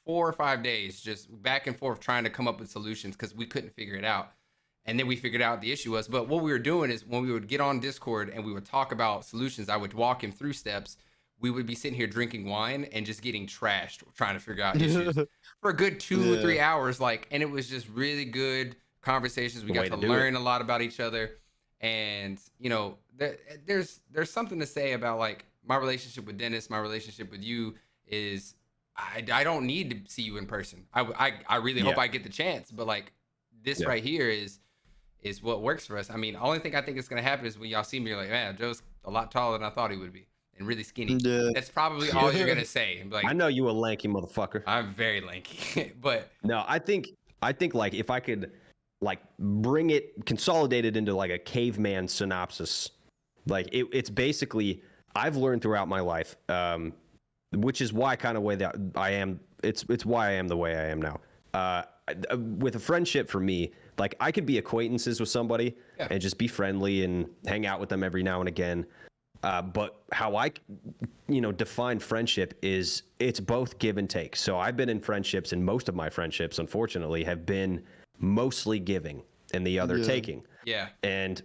4 or 5 days just back and forth trying to come up with solutions because we couldn't figure it out. And then we figured out the issue was, but what we were doing is when we would get on Discord and we would talk about solutions, I would walk him through steps. We would be sitting here drinking wine and just getting trashed, trying to figure out issues for a good 2 or 3 hours. Like, and it was just really good conversations. We got to learn a lot about each other. And, you know, there's something to say about like my relationship with Dennis, my relationship with you is I don't need to see you in person. I really hope I get the chance, but like this right here is what works for us. I mean, the only thing I think is going to happen is when y'all see me, you're like, man, Joe's a lot taller than I thought he would be and really skinny. Yeah. That's probably all you're going to say. Like, I know you a lanky motherfucker. I'm very lanky, but no, I think like if I could like bring it, consolidate it into like a caveman synopsis, like it's basically, I've learned throughout my life, which is why kind of way that I am. It's why I am the way I am now. With a friendship for me, like I could be acquaintances with somebody and just be friendly and hang out with them every now and again. But how I, define friendship is it's both give and take. So I've been in friendships, and most of my friendships, unfortunately, have been mostly giving and the other taking. Yeah. And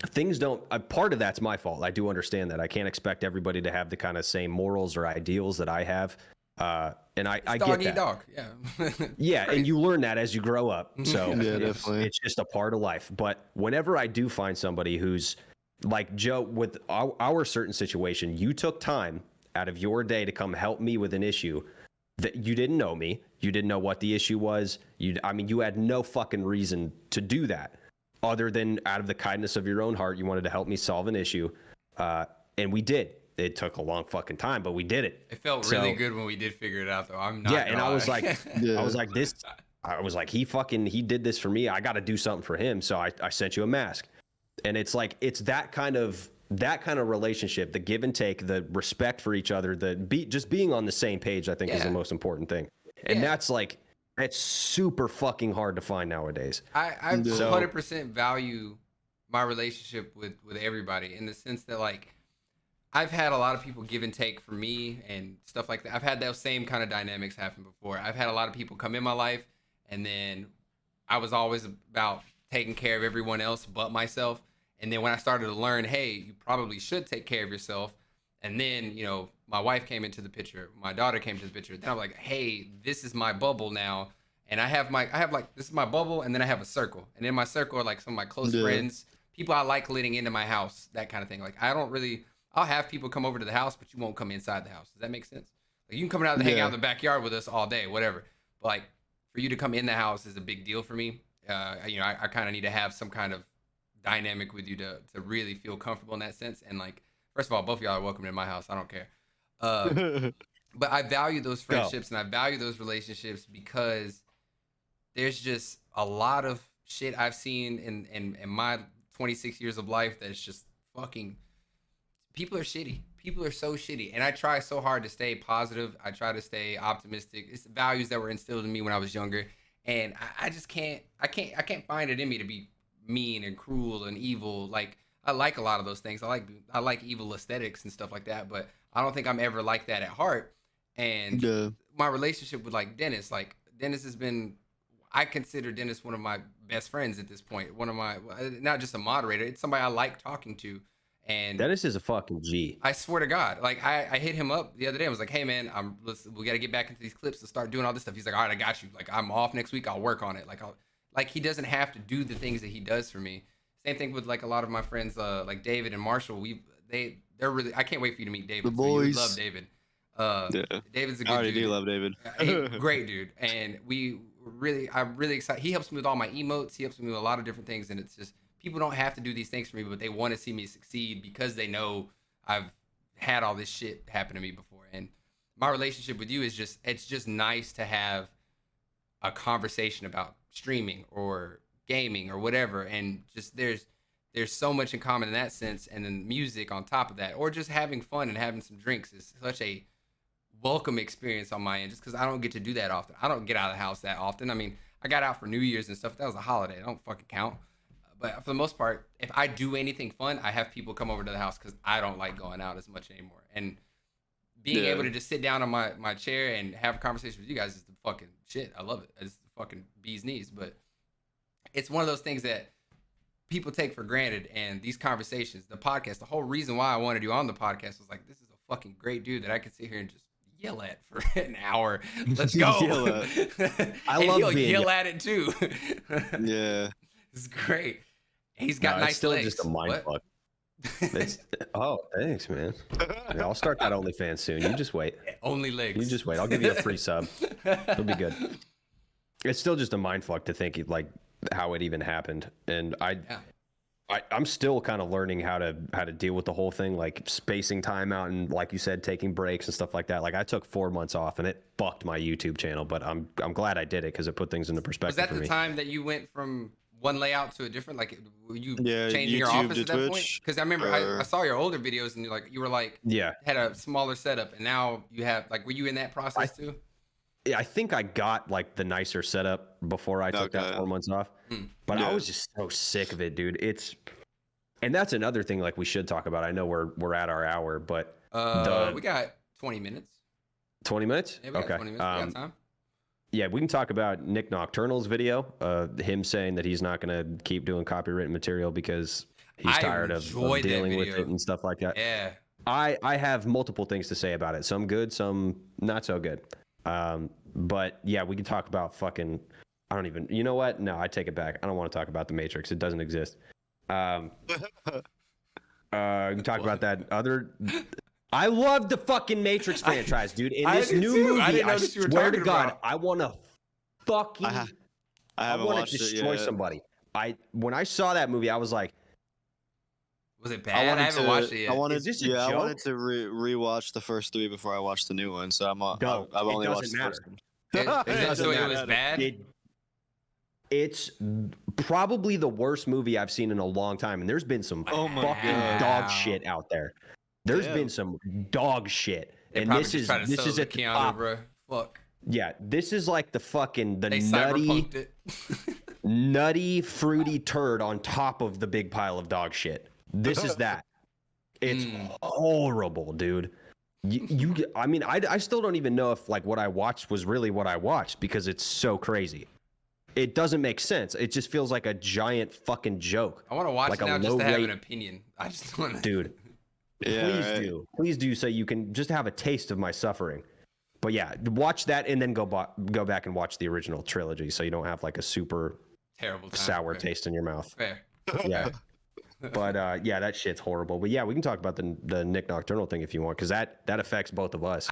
things don't, part of that's my fault. I do understand that. I can't expect everybody to have the kind of same morals or ideals that I have. And I get that. Dog. Yeah. Yeah. And you learn that as you grow up. So definitely. It's just a part of life. But whenever I do find somebody who's like Joe, with our certain situation, you took time out of your day to come help me with an issue that you didn't know me. You didn't know what the issue was. You had no fucking reason to do that other than out of the kindness of your own heart. You wanted to help me solve an issue. And we did. it took a long fucking time, but we did it. It felt really good when we did figure it out, though. I'm not. Yeah, and I was like, he did this for me. I got to do something for him, so I sent you a mask. And it's like it's that kind of relationship, the give and take, the respect for each other, just being on the same page. I think is the most important thing, and that's super fucking hard to find nowadays. I 100% value my relationship with everybody in the sense that like I've had a lot of people give and take for me and stuff like that. I've had those same kind of dynamics happen before. I've had a lot of people come in my life, and then I was always about taking care of everyone else but myself. And then when I started to learn, hey, you probably should take care of yourself. And then, you know, my wife came into the picture, my daughter came to the picture. Then I'm like, hey, this is my bubble now. And I have like, this is my bubble. And then I have a circle. And in my circle are like some of my close friends, people I like letting into my house, that kind of thing. Like, I'll have people come over to the house, but you won't come inside the house. Does that make sense? Like, you can come out and hang out in the backyard with us all day, whatever. But like, for you to come in the house is a big deal for me. You know, I kind of need to have some kind of dynamic with you to really feel comfortable in that sense. And like, first of all, both of y'all are welcome in my house. I don't care. But I value those friendships and I value those relationships because there's just a lot of shit I've seen in my 26 years of life that's just fucking, people are shitty. People are so shitty. And I try so hard to stay positive. I try to stay optimistic. It's values that were instilled in me when I was younger. And I just can't find it in me to be mean and cruel and evil. Like, I like a lot of those things. I like evil aesthetics and stuff like that, but I don't think I'm ever like that at heart. And my relationship with like Dennis has been, I consider Dennis one of my best friends at this point. One of my, not just a moderator, it's somebody I like talking to. And Dennis is a fucking G. I swear to God. Like, I hit him up the other day. I was like, hey man, we got to get back into these clips to start doing all this stuff. He's like, all right, I got you. Like, I'm off next week. I'll work on it. Like he doesn't have to do the things that he does for me. Same thing with like a lot of my friends, like David and Marshall. They're really, I can't wait for you to meet David. The boys. So you would love David. David's a good dude. I already do love David. Great dude. And I'm really excited. He helps me with all my emotes. He helps me with a lot of different things. And it's just, people don't have to do these things for me, but they want to see me succeed because they know I've had all this shit happen to me before. And my relationship with you is just, it's just nice to have a conversation about streaming or gaming or whatever. And just, there's so much in common in that sense. And then music on top of that, or just having fun and having some drinks is such a welcome experience on my end, just because I don't get to do that often. I don't get out of the house that often. I mean, I got out for New Year's and stuff. That was a holiday. I don't fucking count. But for the most part, if I do anything fun, I have people come over to the house because I don't like going out as much anymore. And being able to just sit down on my chair and have a conversation with you guys is the fucking shit. I love it. It's the fucking bee's knees. But it's one of those things that people take for granted. And these conversations, the podcast, the whole reason why I wanted you on the podcast was like, this is a fucking great dude that I could sit here and just yell at for an hour. Let's go. I love being yell at it too. Yeah. It's great. He's got nice still legs. Just a mind fuck. Oh, thanks, man. Yeah, I'll start that OnlyFans soon. You just wait. Only legs. You just wait. I'll give you a free sub. It'll be good. It's still just a mind fuck to think like how it even happened, and I'm still kind of learning how to deal with the whole thing, like spacing time out and, like you said, taking breaks and stuff like that. Like, I took 4 months off, and it fucked my YouTube channel, but I'm glad I did it because it put things into perspective. Was that for the me. time that you went from one layout to a different, like, were you changing YouTube your office at that Twitch, point? Because I remember I saw your older videos and you were had a smaller setup, and now you have, like, were you in that process too? Yeah, I think I got like the nicer setup before I took that 4 months off, but I was just so sick of it, dude. And that's another thing like we should talk about. I know we're at our hour, but we got 20 minutes. 20 minutes? Yeah, we got 20 minutes. We got time. Yeah, we can talk about Nick Nocturnal's video, him saying that he's not going to keep doing copywritten material because he's tired of dealing with it and stuff like that. Yeah. I have multiple things to say about it. Some good, some not so good. But yeah, we can talk about fucking, I don't even, you know what? No, I take it back. I don't want to talk about the Matrix. It doesn't exist. We can talk about that other. I love the fucking Matrix franchise, dude. In this new movie, I swear to God, I want to fucking. I want to destroy somebody. When I saw that movie, I was like, Was it bad? I haven't watched it yet. I wanted, Is this a I joke? wanted to rewatch the first 3 before I watched the new one. So Don't. I've It only watched doesn't the first matter. one. It doesn't so it matter. was bad. It's probably the worst movie I've seen in a long time, and there's been some Oh my fucking God. dog shit out there. There's Yeah. been some dog shit, They and probably this just is trying to this sell is it at to the Keanu, top. bro. Fuck. Yeah, this is like the fucking They nutty, cyberpunked it. nutty, fruity turd on top of the big pile of dog shit. This is that. It's horrible, dude. I mean, I still don't even know if like what I watched was really what I watched because it's so crazy. It doesn't make sense. It just feels like a giant fucking joke. I want to watch Like it a now just to have an low-rate- opinion. I just want to. Dude, Yeah, please do so you can just have a taste of my suffering. But yeah, watch that and then go back and watch the original trilogy so you don't have like a super Terrible time. sour Fair. taste in your mouth. Fair. Yeah. But yeah, that shit's horrible. But yeah, we can talk about the Nick Nocturnal thing if you want, because that affects both of us.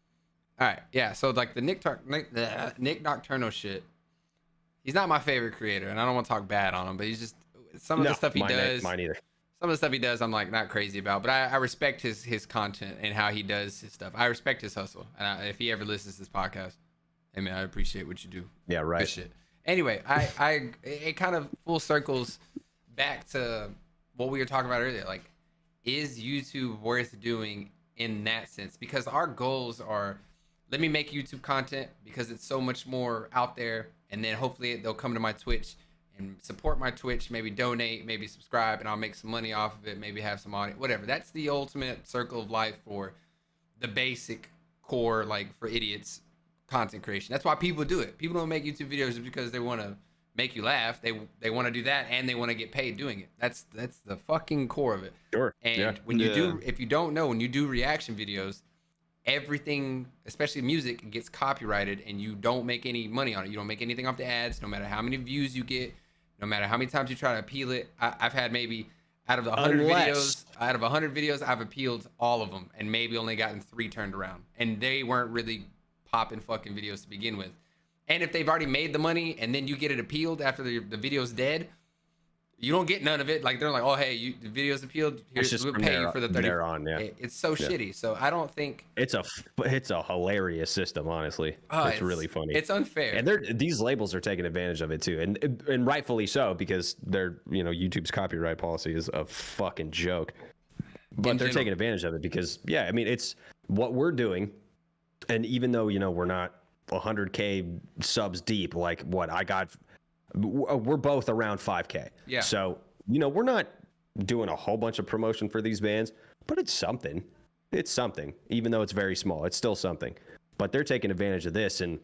All right. Yeah. So like the Nick Nocturnal shit. He's not my favorite creator, and I don't want to talk bad on him, but he's just some of the stuff he does. Mine either. Some of the stuff he does, I'm like not crazy about, but I respect his content and how he does his stuff. I respect his hustle, and if he ever listens to this podcast, hey man, I appreciate what you do. Yeah, right. Good shit. Anyway, it kind of full circles back to what we were talking about earlier. Like, is YouTube worth doing in that sense? Because our goals are, let me make YouTube content because it's so much more out there, and then hopefully they'll come to my Twitch and support my Twitch, maybe donate, maybe subscribe, and I'll make some money off of it, maybe have some audience, whatever. That's the ultimate circle of life for the basic core, like for idiots, content creation. That's why people do it. People don't make YouTube videos just because they want to make you laugh. They want to do that, and they want to get paid doing it. That's the fucking core of it. Sure. And when you do, if you don't know, when you do reaction videos, everything, especially music, gets copyrighted, and you don't make any money on it. You don't make anything off the ads, no matter how many views you get, no matter how many times you try to appeal it. I've had maybe out of the 100 videos, I've appealed all of them, and maybe only gotten 3 turned around, and they weren't really popping fucking videos to begin with. And if they've already made the money, and then you get it appealed after the video's dead, you don't get none of it. Like, they're like, oh, hey, the video's appealed. Here's, we'll pay you for the 30. It's so shitty. So I don't think it's a hilarious system, honestly. It's really funny. It's unfair. And these labels are taking advantage of it too, and rightfully so, because YouTube's copyright policy is a fucking joke. But they're taking advantage of it because, yeah, I mean, it's what we're doing, and even though we're not 100K subs deep, like what I got. We're both around 5K. Yeah. So, we're not doing a whole bunch of promotion for these bands, but it's something. It's something. Even though it's very small, it's still something. But they're taking advantage of this, and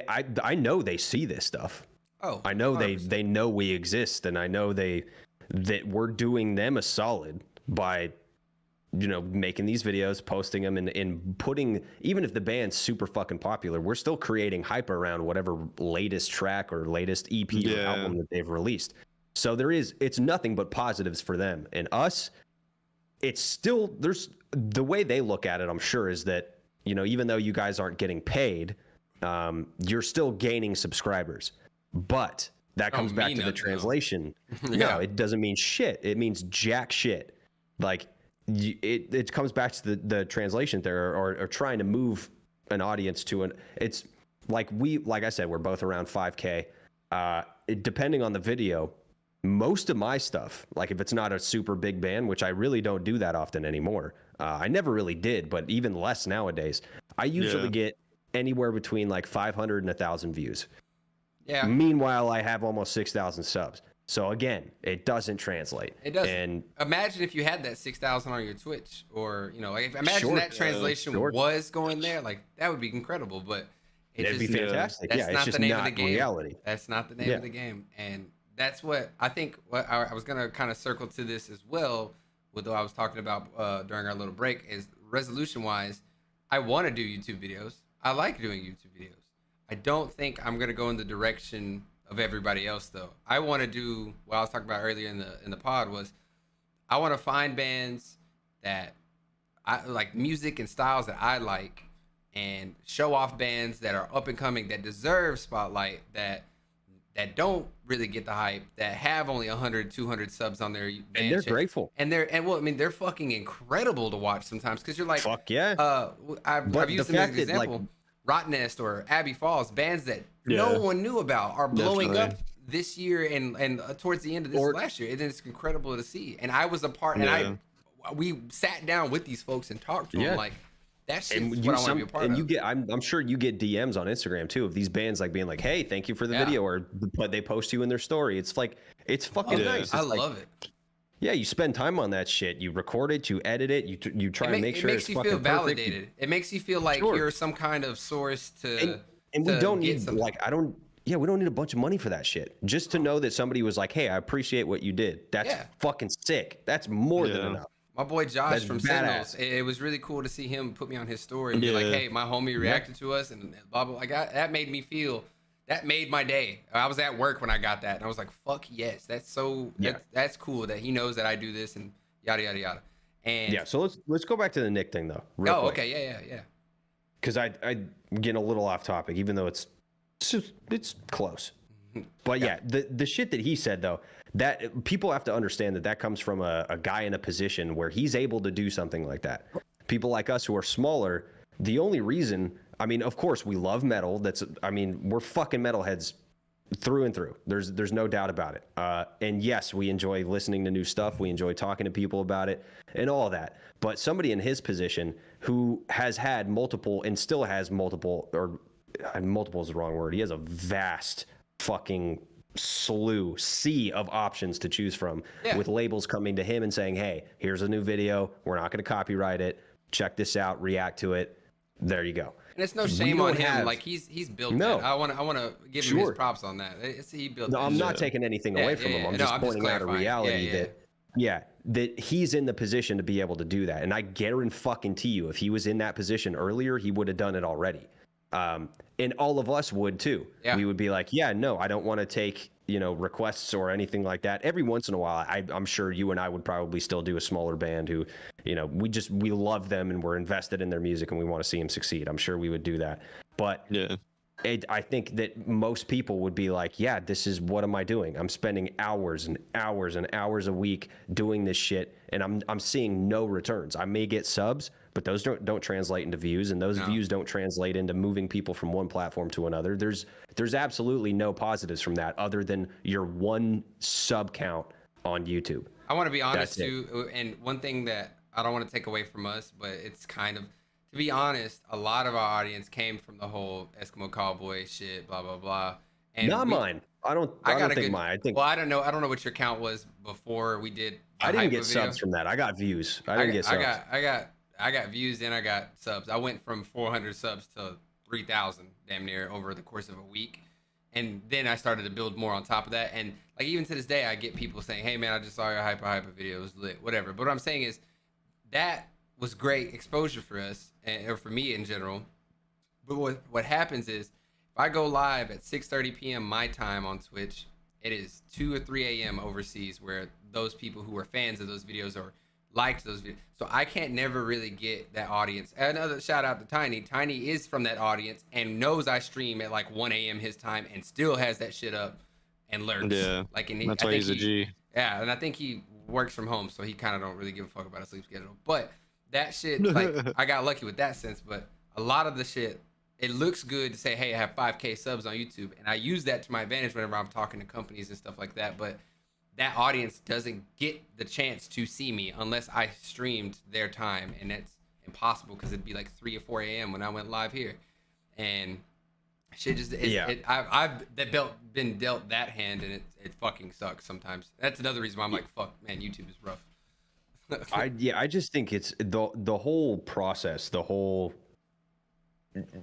I know they see this stuff. Oh, I know 100%. they know we exist, and I know that we're doing them a solid by making these videos, posting them, and putting, even if the band's super fucking popular, we're still creating hype around whatever latest track or latest EP or album that they've released. So it's nothing but positives for them. And us, it's still, the way they look at it, I'm sure, is that, even though you guys aren't getting paid, you're still gaining subscribers. But that comes back to the translation. Yeah. No, it doesn't mean shit. It means jack shit. Like, it comes back to the translation there, or trying to move an audience to it's like I said, we're both around 5K. Depending on the video, most of my stuff, like if it's not a super big band, which I really don't do that often anymore. I never really did, but even less nowadays. I usually get anywhere between like 500 and 1,000 views. Yeah. Meanwhile, I have almost 6,000 subs. So again, it doesn't translate. It doesn't. And imagine if you had that 6,000 on your Twitch, or imagine that translation was going there. Like, that would be incredible. But it'd be fantastic. That's not the name of the game. Reality. That's not the name of the game, and that's what I think. What I was gonna kind of circle to this as well, with what I was talking about during our little break, is resolution-wise. I want to do YouTube videos. I like doing YouTube videos. I don't think I'm gonna go in the direction of everybody else, though. I want to do what I was talking about earlier in the pod, was I want to find bands that I like, music and styles that I like, and show off bands that are up and coming, that deserve spotlight, that that don't really get the hype, that have only 100, 200 subs on their And they're grateful. and well, I mean, they're fucking incredible to watch sometimes because you're like, fuck yeah. I've used them as an example. Rotten Nest or Abbey Falls, bands that no one knew about are blowing up this year and towards the end of this last year. It's incredible to see. And I was a part, and we sat down with these folks and talked to them like, that shit's what I want to be a part of. And I'm sure you get DMs on Instagram too of these bands like being like, "Hey, thank you for the video," or they post you in their story. It's like, it's fucking nice. It's I love it. Yeah, you spend time on that shit. You record it, you edit it, you try to make sure it's fucking perfect. It makes you feel validated. It makes you feel like you're some kind of source to. And we don't need we don't need a bunch of money for that shit. Just to know that somebody was like, "Hey, I appreciate what you did." That's fucking sick. That's more than enough. My boy Josh from Sentinels, it was really cool to see him put me on his story and be like, "Hey, my homie reacted to us," and blah blah. Like that made me feel. That made my day. I was at work when I got that, and I was like, "Fuck yes, that's so. That's cool that he knows that I do this and yada yada yada." And so let's go back to the Nick thing though. Okay, yeah. Because I getting a little off topic, even though it's close. But the shit that he said though, that people have to understand that comes from a guy in a position where he's able to do something like that. People like us who are smaller, the only reason, I mean, of course we love metal. We're fucking metalheads through and through. There's no doubt about it. And yes, we enjoy listening to new stuff. We enjoy talking to people about it and all that. But somebody in his position who has had multiple and still has multiple, or multiple is the wrong word. He has a vast fucking sea of options to choose from, with labels coming to him and saying, "Hey, here's a new video. We're not going to copyright it. Check this out. React to it." There you go. And it's no shame on him. Like he's built it. I want to give him his props on that. He built it. I'm not taking anything away from him. I'm just pointing out a reality that he's in the position to be able to do that. And I guarantee you, if he was in that position earlier, he would have done it already. And all of us would too. We would be like, no, I don't want to take, requests or anything like that. Every once in a while, I'm sure you and I would probably still do a smaller band who, we love them and we're invested in their music and we want to see them succeed. I'm sure we would do that. But I think that most people would be like, this is, what am I doing? I'm spending hours and hours and hours a week doing this shit, and I'm seeing no returns. I may get subs, but those don't translate into views, and those views don't translate into moving people from one platform to another. There's absolutely no positives from that other than your one sub count on YouTube. I want to be honest too, and one thing that I don't want to take away from us, but it's kind of, to be honest, a lot of our audience came from the whole Eskimo cowboy shit, blah blah blah. And not mine. I don't think mine. Well, I don't know what your count was before we did. I didn't get subs from that. I got views. I didn't get subs. I got views and I got subs. I went from 400 subs to 3,000 damn near over the course of a week. And then I started to build more on top of that. And like even to this day, I get people saying, "Hey man, I just saw your hyper video. It was lit, whatever." But what I'm saying is that was great exposure for us, or for me in general. But what happens is, if I go live at 6:30 p.m. my time on Twitch, it is 2 or 3 a.m. overseas, where those people who are fans of those videos or liked those videos. So I can't never really get that audience. Another shout out to Tiny. Tiny is from that audience and knows I stream at like 1 a.m. his time and still has that shit up and lurks. Yeah, that's why he's a G. Yeah, and I think he works from home, so he kind of don't really give a fuck about a sleep schedule. But that shit, like, I got lucky with that sense. But a lot of the shit, it looks good to say, "Hey, I have 5K subs on YouTube," and I use that to my advantage whenever I'm talking to companies and stuff like that. But that audience doesn't get the chance to see me unless I streamed their time, and that's impossible because it'd be like 3 or 4 a.m. when I went live here, and shit just I've been dealt that hand, and it fucking sucks sometimes. That's another reason why I'm like, fuck, man, YouTube is rough. I just think it's the whole process,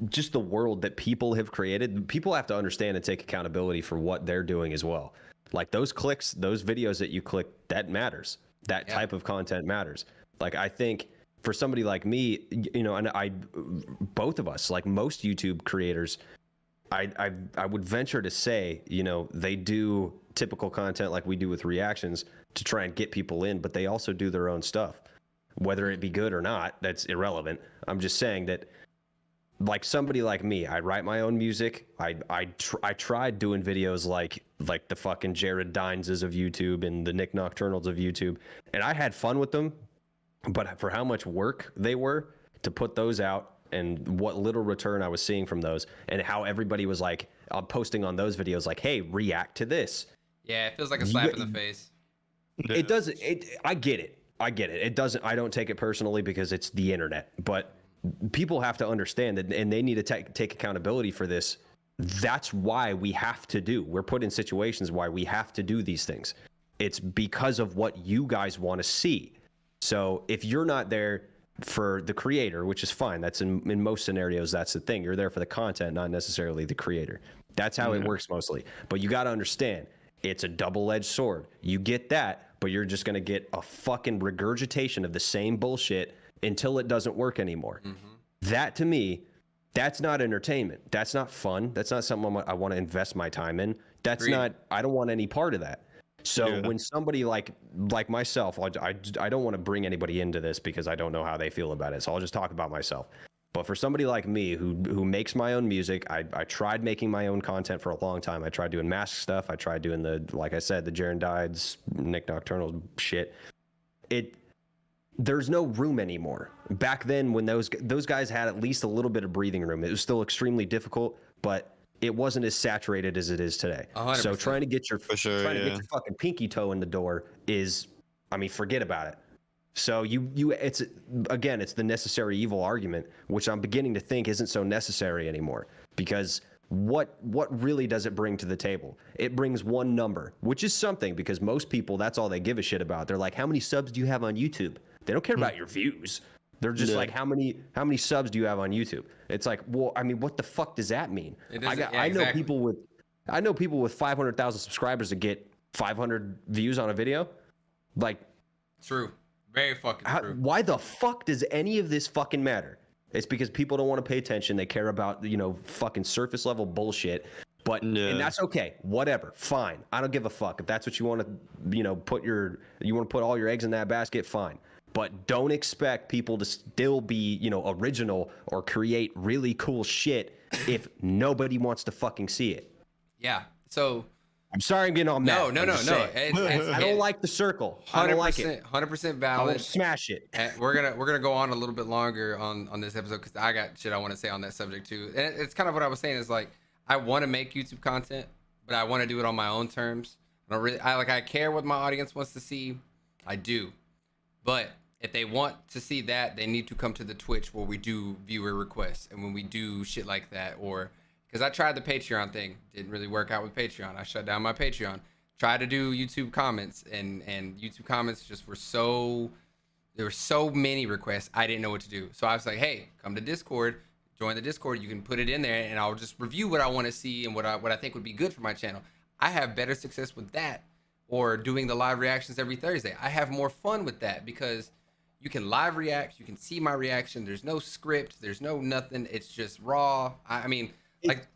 just the world that people have created. People have to understand and take accountability for what they're doing as well. Like those clicks, those videos that you click, that matters. That type of content matters. Like I think for somebody like me, and both of us, like most YouTube creators, I would venture to say, they do typical content like we do with reactions to try and get people in, but they also do their own stuff. Whether it be good or not, that's irrelevant. I'm just saying that like somebody like me, I write my own music. I tried doing videos like the fucking Jared Dineses of YouTube and the Nick Nocturnals of YouTube, and I had fun with them. But for how much work they were to put those out and what little return I was seeing from those, and how everybody was like posting on those videos like, hey, react to this. Yeah, it feels like a slap in the face. It doesn't. I get it. It doesn't. I don't take it personally because it's the internet. But people have to understand that, and they need to take accountability for this. That's why we have to do. We're put in situations why we have to do these things. It's because of what you guys want to see. So if you're not there for the creator, which is fine, that's in most scenarios, that's the thing. You're there for the content, not necessarily the creator. That's how it works mostly. But you got to understand, it's a double-edged sword. You get that, but you're just going to get a fucking regurgitation of the same bullshit until it doesn't work anymore. That, to me, that's not entertainment. That's not fun. That's not something I want to invest my time in. That's not, I don't want any part of that. So when somebody like myself, I don't want to bring anybody into this because I don't know how they feel about it. So I'll just talk about myself. But for somebody like me who makes my own music, I tried making my own content for a long time. I tried doing mask stuff. I tried doing like I said, the Jaren Dides, Nick Nocturnal shit. There's no room anymore. Back then, when those guys had at least a little bit of breathing room, it was still extremely difficult, but it wasn't as saturated as it is today. 100%. So trying to get your fucking pinky toe in the door is, I mean, forget about it. So it's the necessary evil argument, which I'm beginning to think isn't so necessary anymore, because what really does it bring to the table? It brings one number, which is something, because most people, that's all they give a shit about. They're like, how many subs do you have on YouTube? They don't care about your views. They're just like, how many subs do you have on YouTube? It's like, well, I mean, what the fuck does that mean? I know people with 500,000 subscribers that get 500 views on a video. Like, true. Very fucking true. Why the fuck does any of this fucking matter? It's because people don't want to pay attention. They care about, fucking surface level bullshit. But and that's okay. Whatever. Fine. I don't give a fuck. If that's what you want to, put all your eggs in that basket, fine. But don't expect people to still be, original or create really cool shit if nobody wants to fucking see it. Yeah. So I'm sorry I'm getting all mad. No. I don't like the circle. I don't like it. 100% valid. I'll smash it. And we're gonna go on a little bit longer on this episode because I got shit I want to say on that subject too. And it's kind of what I was saying is like, I want to make YouTube content, but I want to do it on my own terms. I care what my audience wants to see. I do, but if they want to see that, they need to come to the Twitch where we do viewer requests and when we do shit like that. Or because I tried the Patreon thing, didn't really work out with Patreon. I shut down my Patreon. Tried to do YouTube comments, and YouTube comments just there were so many requests, I didn't know what to do. So I was like, hey, come to Discord, join the Discord. You can put it in there, and I'll just review what I want to see and what I think would be good for my channel. I have better success with that, or doing the live reactions every Thursday. I have more fun with that because you can live react, you can see my reaction. There's no script, there's no nothing. It's just raw. I mean,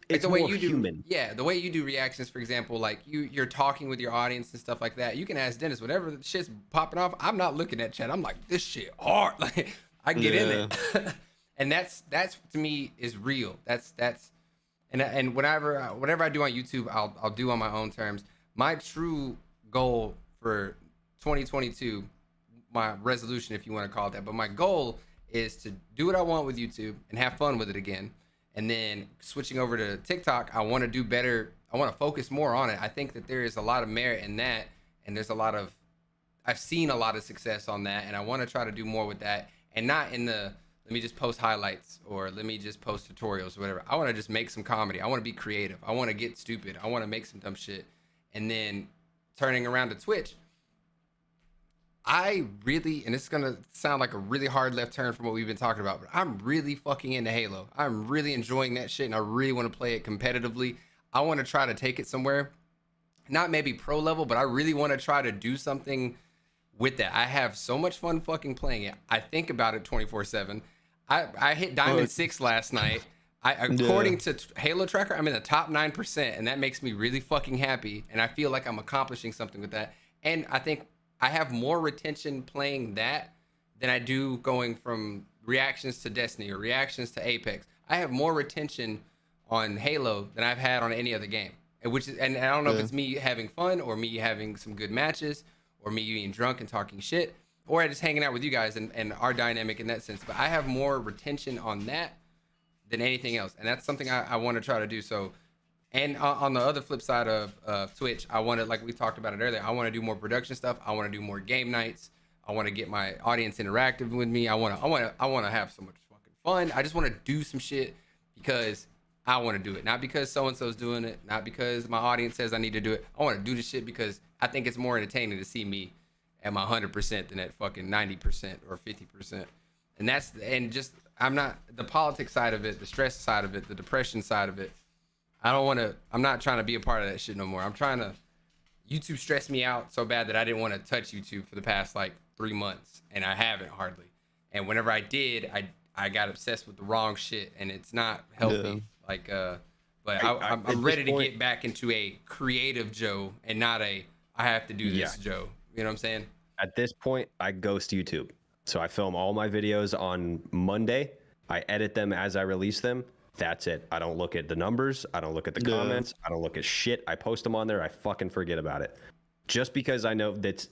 it's the way you do. Human. Yeah, the way you do reactions, for example, like you're talking with your audience and stuff like that. You can ask Dennis whatever the shit's popping off. I'm not looking at chat. I'm like, this shit hard. Like I get in it, and that's to me is real. That's and whatever I do on YouTube, I'll do on my own terms. My true goal for 2022. My resolution, if you want to call it that, but my goal is to do what I want with YouTube and have fun with it again. And then switching over to TikTok, I want to do better. I want to focus more on it. I think that there is a lot of merit in that, and I've seen a lot of success on that, and I want to try to do more with that, and not in the let me just post highlights or let me just post tutorials or whatever. I want to just make some comedy. I want to be creative. I want to get stupid. I want to make some dumb shit. And then turning around to Twitch, I really, and it's gonna sound like a really hard left turn from what we've been talking about, but I'm really fucking into Halo. I'm really enjoying that shit, and I really want to play it competitively. I want to try to take it somewhere, not maybe pro level, but I really want to try to do something with that. I have so much fun fucking playing it. I think about it 24/7. I hit Diamond 6 last night. According to Halo Tracker, I'm in the top 9%, and that makes me really fucking happy, and I feel like I'm accomplishing something with that. And I think I have more retention playing that than I do going from reactions to Destiny or reactions to Apex. I have more retention on Halo than I've had on any other game. And I don't know if it's me having fun or me having some good matches or me being drunk and talking shit or just hanging out with you guys and our dynamic in that sense. But I have more retention on that than anything else, and that's something I want to try to do. So, and on the other flip side of Twitch, I want to, like we talked about it earlier, I want to do more production stuff. I want to do more game nights. I want to get my audience interactive with me. I want to have so much fucking fun. I just want to do some shit because I want to do it, not because so and so's doing it, not because my audience says I need to do it. I want to do this shit because I think it's more entertaining to see me at my 100% than at fucking 90% or 50%. And just I'm not the politics side of it, the stress side of it, the depression side of it. I'm not trying to be a part of that shit no more. YouTube stressed me out so bad that I didn't want to touch YouTube for the past like 3 months, and I haven't hardly. And whenever I did, I got obsessed with the wrong shit, and it's not healthy. Yeah. But I'm ready to get back into a creative Joe and not a I have to do this Joe. You know what I'm saying? At this point, I ghost YouTube. So I film all my videos on Monday. I edit them as I release them. That's it. I don't look at the numbers. I don't look at the comments. I don't look at shit. I post them on there. I fucking forget about it. Just because I know that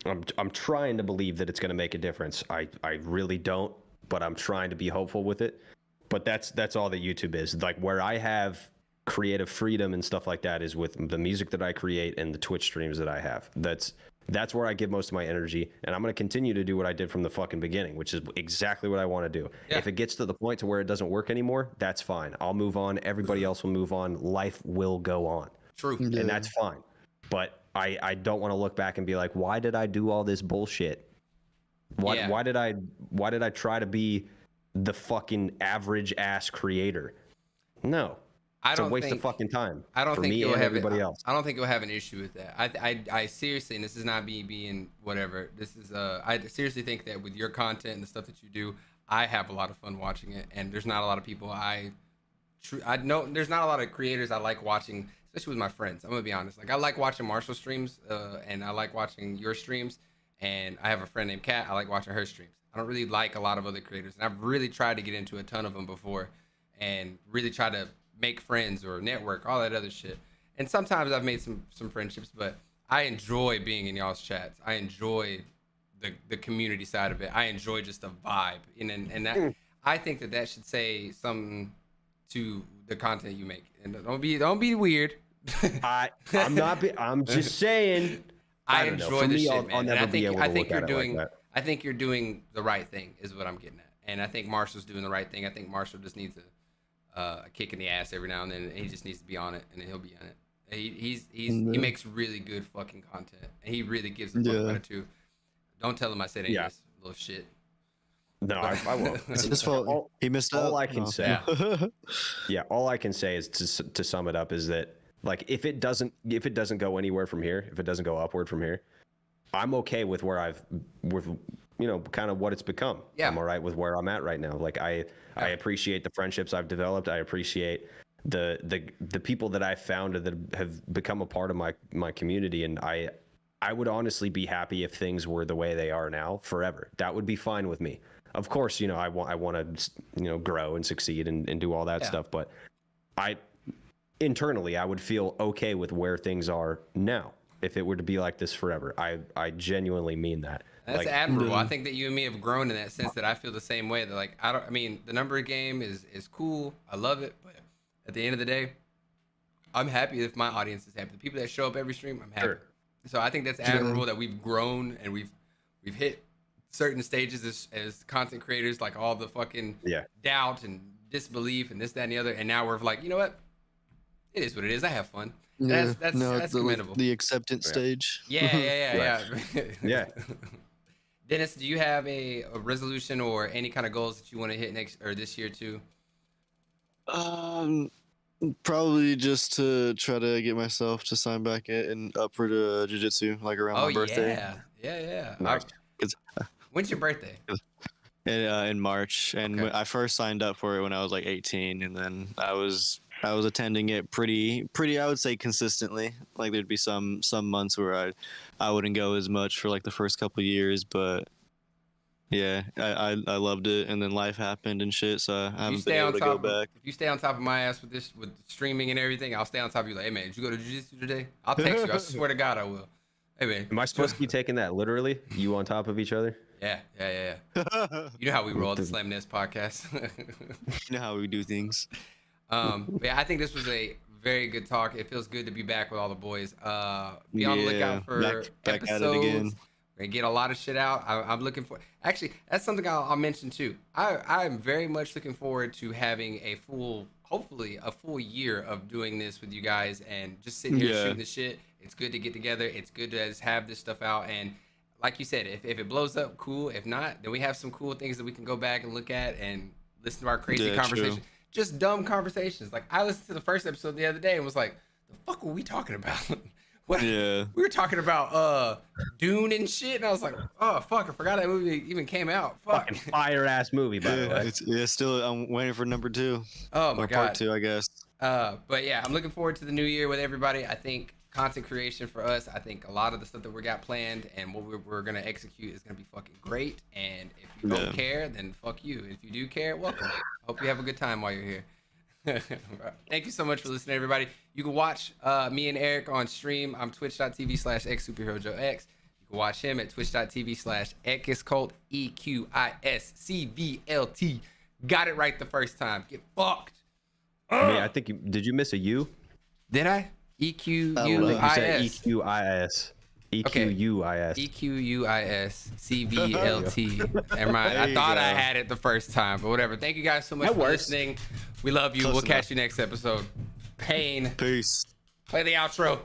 I'm trying to believe that it's going to make a difference. I really don't, but I'm trying to be hopeful with it. But that's all that YouTube is. Like where I have creative freedom and stuff like that is with the music that I create and the Twitch streams that I have. That's where I give most of my energy, and I'm going to continue to do what I did from the fucking beginning, which is exactly what I want to do. Yeah. If it gets to the point to where it doesn't work anymore, that's fine. I'll move on. Everybody else will move on. Life will go on. True. Yeah. And that's fine. But I don't want to look back and be like, why did I do all this bullshit? Why did I try to be the fucking average ass creator? No. It's a waste of fucking time. I don't for think me you'll and have everybody else. I don't think you'll have an issue with that. I seriously, and this is not me being whatever. This is I seriously think that with your content and the stuff that you do, I have a lot of fun watching it. And there's not a lot of people I know. There's not a lot of creators I like watching, especially with my friends. I'm gonna be honest. Like I like watching Marshall streams, and I like watching your streams. And I have a friend named Kat. I like watching her streams. I don't really like a lot of other creators, and I've really tried to get into a ton of them before, and really try to make friends or network, all that other shit. And sometimes I've made some friendships, but I enjoy being in y'all's chats. I enjoy the community side of it. I enjoy just the vibe, and that I think that should say something to the content you make. And don't be weird. I'm just saying. I enjoy the shit, man. I think you're doing the right thing, is what I'm getting at. And I think Marshall's doing the right thing. I think Marshall just needs a kick in the ass every now and then, and he just needs to be on it, and then he'll be on it. He makes really good fucking content, and he really gives a fuck about it too. Don't tell him I said any of this little shit. No, I won't. It's his fault. He missed out. All I can say, all I can say is to sum it up is that like if it doesn't go anywhere from here, if it doesn't go upward from here, I'm okay with kind of what it's become. Yeah. I'm all right with where I'm at right now. Like I appreciate the friendships I've developed. I appreciate the people that I've found that have become a part of my community. And I would honestly be happy if things were the way they are now forever. That would be fine with me. Of course, I want to, grow and succeed and do all that stuff. But internally, I would feel okay with where things are now if it were to be like this forever. I genuinely mean that. That's admirable. I think that you and me have grown in that sense, that I feel the same way. That like the number game is cool. I love it, but at the end of the day, I'm happy if my audience is happy. The people that show up every stream, I'm happy. Sure. So I think that's admirable that we've grown and we've hit certain stages as content creators, like all the fucking doubt and disbelief and this, that, and the other. And now we're like, you know what? It is what it is. I have fun. That's commendable. The acceptance stage. Yeah. Yeah. Dennis, do you have a resolution or any kind of goals that you want to hit next or this year too? Probably just to try to get myself to sign back and up for the jiu-jitsu like around my birthday. Yeah. Nice. When's your birthday? In March, and Okay. I first signed up for it when I was like 18, and then I was attending it pretty I would say consistently. Like there'd be some months where I wouldn't go as much for like the first couple of years, but yeah, I loved it, and then life happened and shit, so I If you haven't been stay able on to go top, back. if you stay on top of my ass with streaming and everything, I'll stay on top of you. Like, hey man, did you go to jiu-jitsu today? I'll text you. I swear to God, I will. Hey man, Am I supposed to be taking that literally? You on top of each other? Yeah. You know how we roll at the Slam Nest podcast. You know how we do things. But yeah, I think this was a very good talk. It feels good to be back with all the boys. Be on the lookout for back at it episodes. again. We're gonna get a lot of shit out. I'm looking for. Actually, that's something I'll mention too. I'm very much looking forward to having hopefully a full year of doing this with you guys and just sitting here shooting the shit. It's good to get together. It's good to just have this stuff out. And like you said, if it blows up, cool. If not, then we have some cool things that we can go back and look at and listen to our crazy conversations. True. Just dumb conversations. Like I listened to the first episode the other day and was like, the fuck were we talking about? What? Yeah. We were talking about Dune and shit, and I was like, oh fuck, I forgot that movie even came out. Fuck. Fucking fire ass movie, by the way. It's still. I'm waiting for number 2. Oh my god. Part 2, I guess. But yeah, I'm looking forward to the new year with everybody. I think content creation for us, I think a lot of the stuff that we got planned and what we're gonna execute is gonna be fucking great. And if you don't care, then fuck you. If you do care, welcome. Hope you have a good time while you're here. Thank you so much for listening, everybody. You can watch me and Eric on stream. I'm twitch.tv/xsuperherojoex. You can watch him at twitch.tv/EquisCult, EQISCVLT. Got it right the first time. Get fucked. I mean, I think did you miss a U? Did I? EQUIS. You said EQIS. EQUIS. EQUISCVLT. Never mind. I thought I had it the first time, but whatever. Thank you guys so much for listening. We love you. We'll catch you next episode. Pain. Peace. Play the outro.